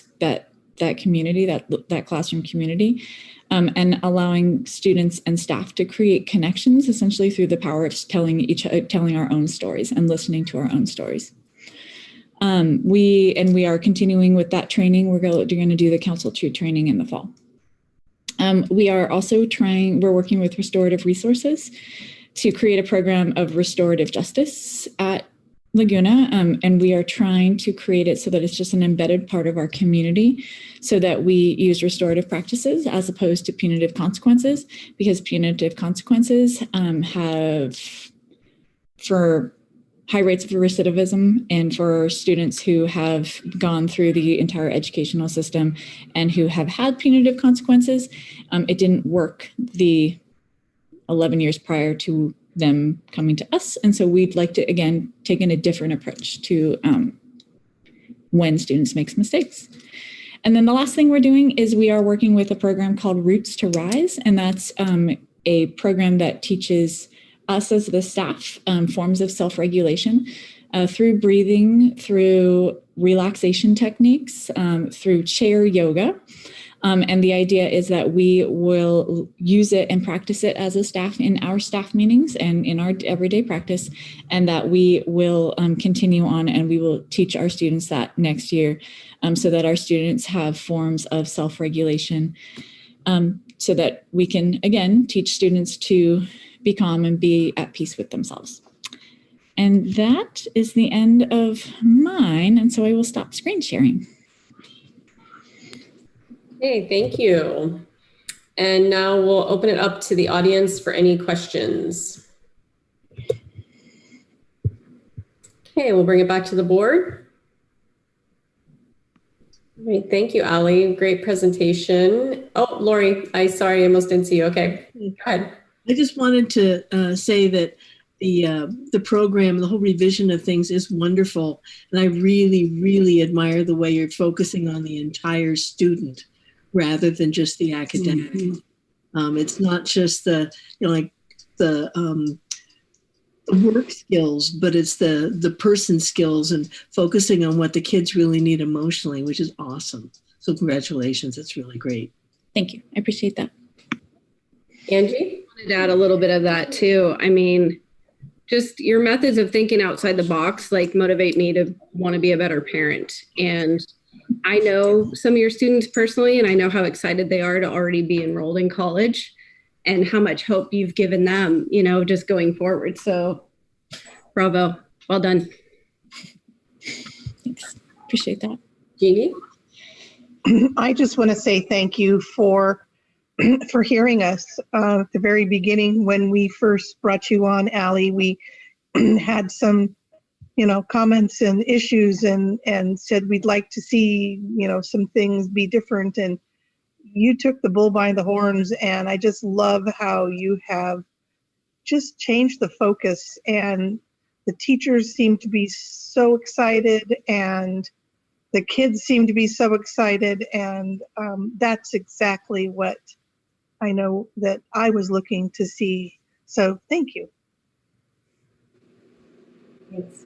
community, that classroom community, and allowing students and staff to create connections, essentially through the power of telling our own stories and listening to our own stories. We are continuing with that training. We're going to do the Council 2 training in the fall. We are also we're working with Restorative Resources to create a program of restorative justice at Laguna, and we are trying to create it so that it's just an embedded part of our community, so that we use restorative practices as opposed to punitive consequences, because punitive consequences have, for high rates of recidivism and for students who have gone through the entire educational system and who have had punitive consequences, it didn't work the 11 years prior to them coming to us. And so we'd like to, again, take in a different approach to when students make mistakes. And then the last thing we're doing is we are working with a program called Roots to Rise. And that's a program that teaches us as the staff forms of self-regulation through breathing, through relaxation techniques, through chair yoga. And the idea is that we will use it and practice it as a staff in our staff meetings and in our everyday practice, and that we will continue on and we will teach our students that next year, so that our students have forms of self-regulation, so that we can, again, teach students to be calm and be at peace with themselves. And that is the end of mine. And so I will stop screen sharing. Okay, thank you. And now we'll open it up to the audience for any questions. Okay, we'll bring it back to the board. All right, thank you, Ali. Great presentation. Oh, Lori, I almost didn't see you. Okay, go ahead. I just wanted to say that the program, the whole revision of things is wonderful. And I really, really admire the way you're focusing on the entire student rather than just the academic. Mm-hmm. It's not just the work skills, but it's the person skills and focusing on what the kids really need emotionally, which is awesome. So congratulations, it's really great. Thank you, I appreciate that. Angie? I wanted to add a little bit of that too. I mean, just your methods of thinking outside the box, like, motivate me to want to be a better parent. And I know some of your students personally, and I know how excited they are to already be enrolled in college and how much hope you've given them, just going forward. So bravo, well done. Thanks, appreciate that. Jeannie? I just want to say thank you for hearing us at the very beginning. When we first brought you on, Ali, we had some comments and issues and said we'd like to see, some things be different. And you took the bull by the horns, and I just love how you have just changed the focus, and the teachers seem to be so excited and the kids seem to be so excited. And that's exactly what I know that I was looking to see. So thank you. Thanks.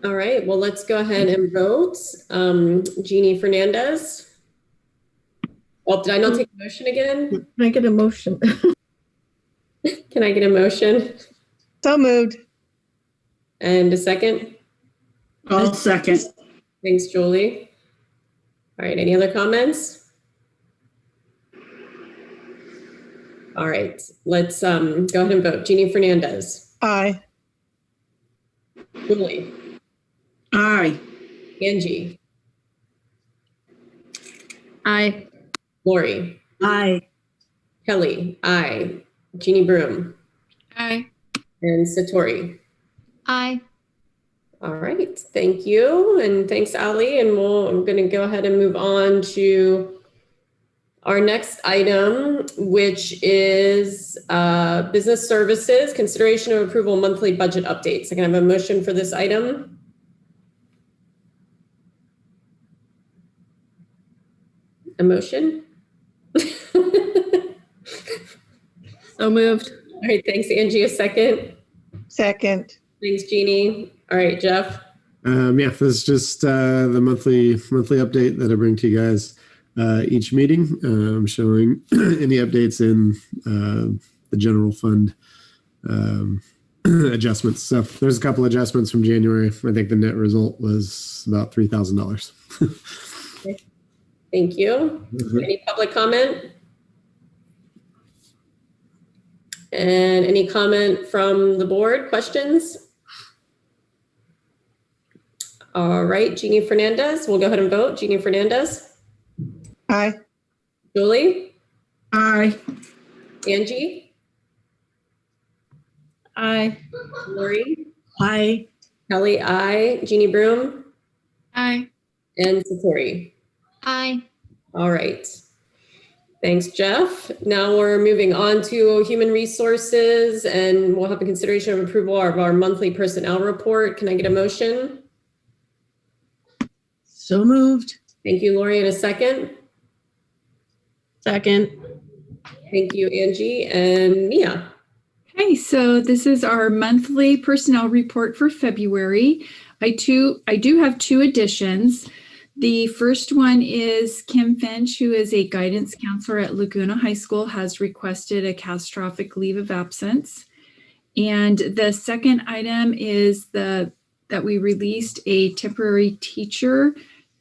All right, well, let's go ahead and vote. Jeannie Fernandez. Oh, did I not take a motion again? Can I get a motion? Can I get a motion? So moved. And a second? I'll second. Thanks, Julie. All right, any other comments? All right, let's go ahead and vote. Jeannie Fernandez. Aye. Julie. Aye. Angie. Aye. Lori. Aye. Kelly. Aye. Jeannie Broom. Aye. And Satori. Aye. All right, thank you. And thanks, Ali. And I'm going to go ahead and move on to our next item, which is business services, consideration of approval monthly budget updates. I can have a motion for this item. A motion? So moved. All right, thanks, Angie. A second? Second. Thanks, Jeannie. All right, Jeff? Yeah, this is just the monthly update that I bring to you guys each meeting. I'm showing any updates in the general fund adjustments. So there's a couple adjustments from January. I think the net result was about $3,000. Okay. Thank you. Any public comment? And any comment from the board? Questions? All right, Jeannie Fernandez. We'll go ahead and vote. Jeannie Fernandez. Aye. Julie. Aye. Angie. Aye. Lori. Aye. Kelly. Aye. Jeannie Broom. Aye. And Satori. Aye. All right. Thanks, Jeff. Now we're moving on to human resources, and we'll have a consideration of approval of our monthly personnel report. Can I get a motion? So moved. Thank you, Lori. In a second. Second. Thank you, Angie and Mia. Okay, so this is our monthly personnel report for February. I do have two additions. The first one is Kim Finch, who is a guidance counselor at Laguna High School, has requested a catastrophic leave of absence. And the second item is that we released a temporary teacher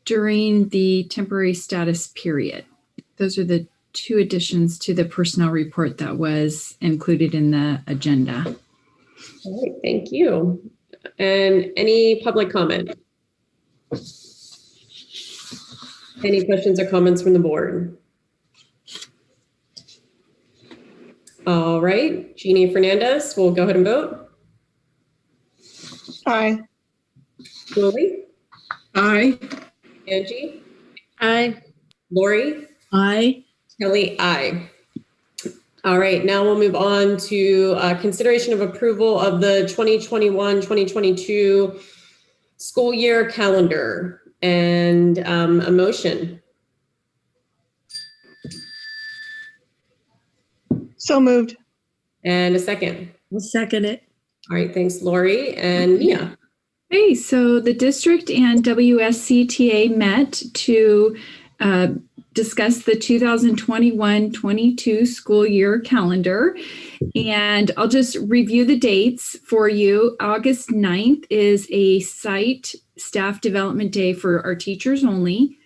during the temporary status period. Those are the two additions to the personnel report that was included in the agenda. All right, thank you. And any public comment? Any questions or comments from the board? All right, Jeannie Fernandez, we'll go ahead and vote. Aye. Julie? Aye. Angie? Aye. Lori? Aye. Kelly? Aye. All right, now we'll move on to consideration of approval of the 2021-2022 school year calendar and a motion. So moved. And a second. We'll second it. All right, thanks, Lori and Mia. Okay, so the district and WSCTA met to discuss the 2021-22 school year calendar. And I'll just review the dates for you. August 9th is a site staff development day for our teachers only.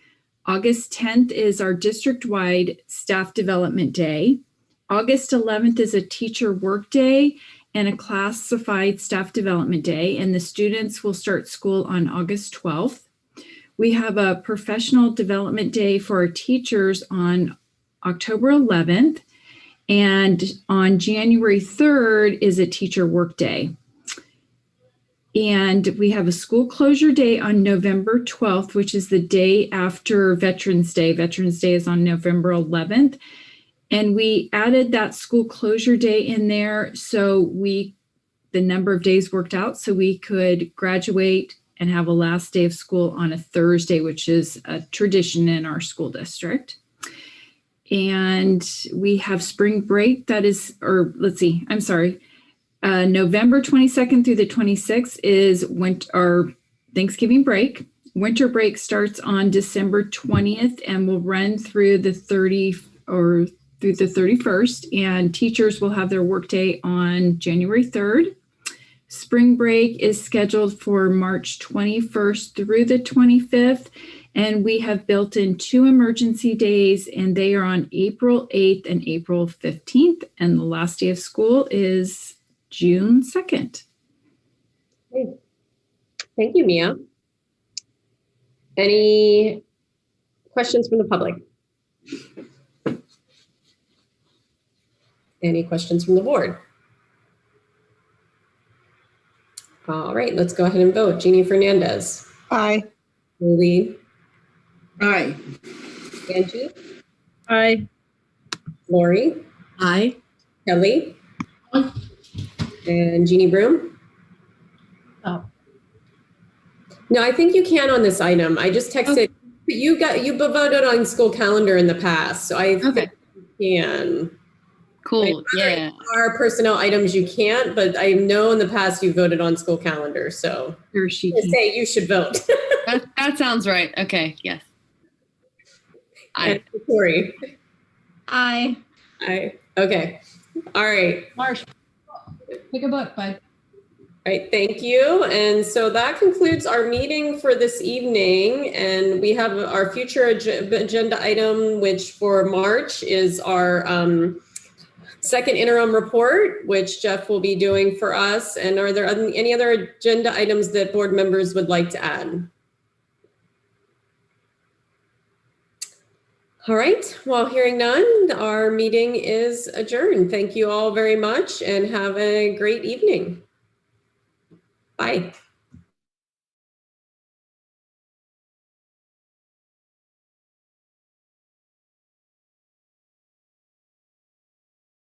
August 10th is our district-wide staff development day. August 11th is a teacher work day and a classified staff development day, and the students will start school on August 12th. We have a professional development day for our teachers on October 11th, and on January 3rd is a teacher work day. And we have a school closure day on November 12th, which is the day after Veterans Day. Veterans Day is on November 11th. And we added that school closure day in there so the number of days worked out so we could graduate and have a last day of school on a Thursday, which is a tradition in our school district. And we have spring break November 22nd through the 26th is our Thanksgiving break. Winter break starts on December 20th and will run through the 31st, and teachers will have their workday on January 3rd. Spring break is scheduled for March 21st through the 25th, and we have built in 2 emergency days, and they are on April 8th and April 15th, and the last day of school is June 2nd. Okay. Thank you, Mia. Any questions from the public? Any questions from the board? All right, let's go ahead and vote. Jeannie Fernandez. Aye. Julie. Aye. Angie. Aye. Lori. Aye. Kelly. Aye. And Jeannie Broom. Oh. No, I think you can on this item. I just texted. You voted on school calendar in the past, so I think you can. Cool. Yeah. Our personnel items you can't, but I know in the past you voted on school calendar, so Sure, she I can. say you should vote. That sounds right. Okay. Yes. And Tori. Aye. Aye. Okay. All right. Marsh, pick a book, bud. All right, thank you. And so that concludes our meeting for this evening. And we have our future agenda item, which for March is our second interim report, which Jeff will be doing for us. And are there any other agenda items that board members would like to add? All right, well, hearing none, our meeting is adjourned. Thank you all very much and have a great evening. Bye.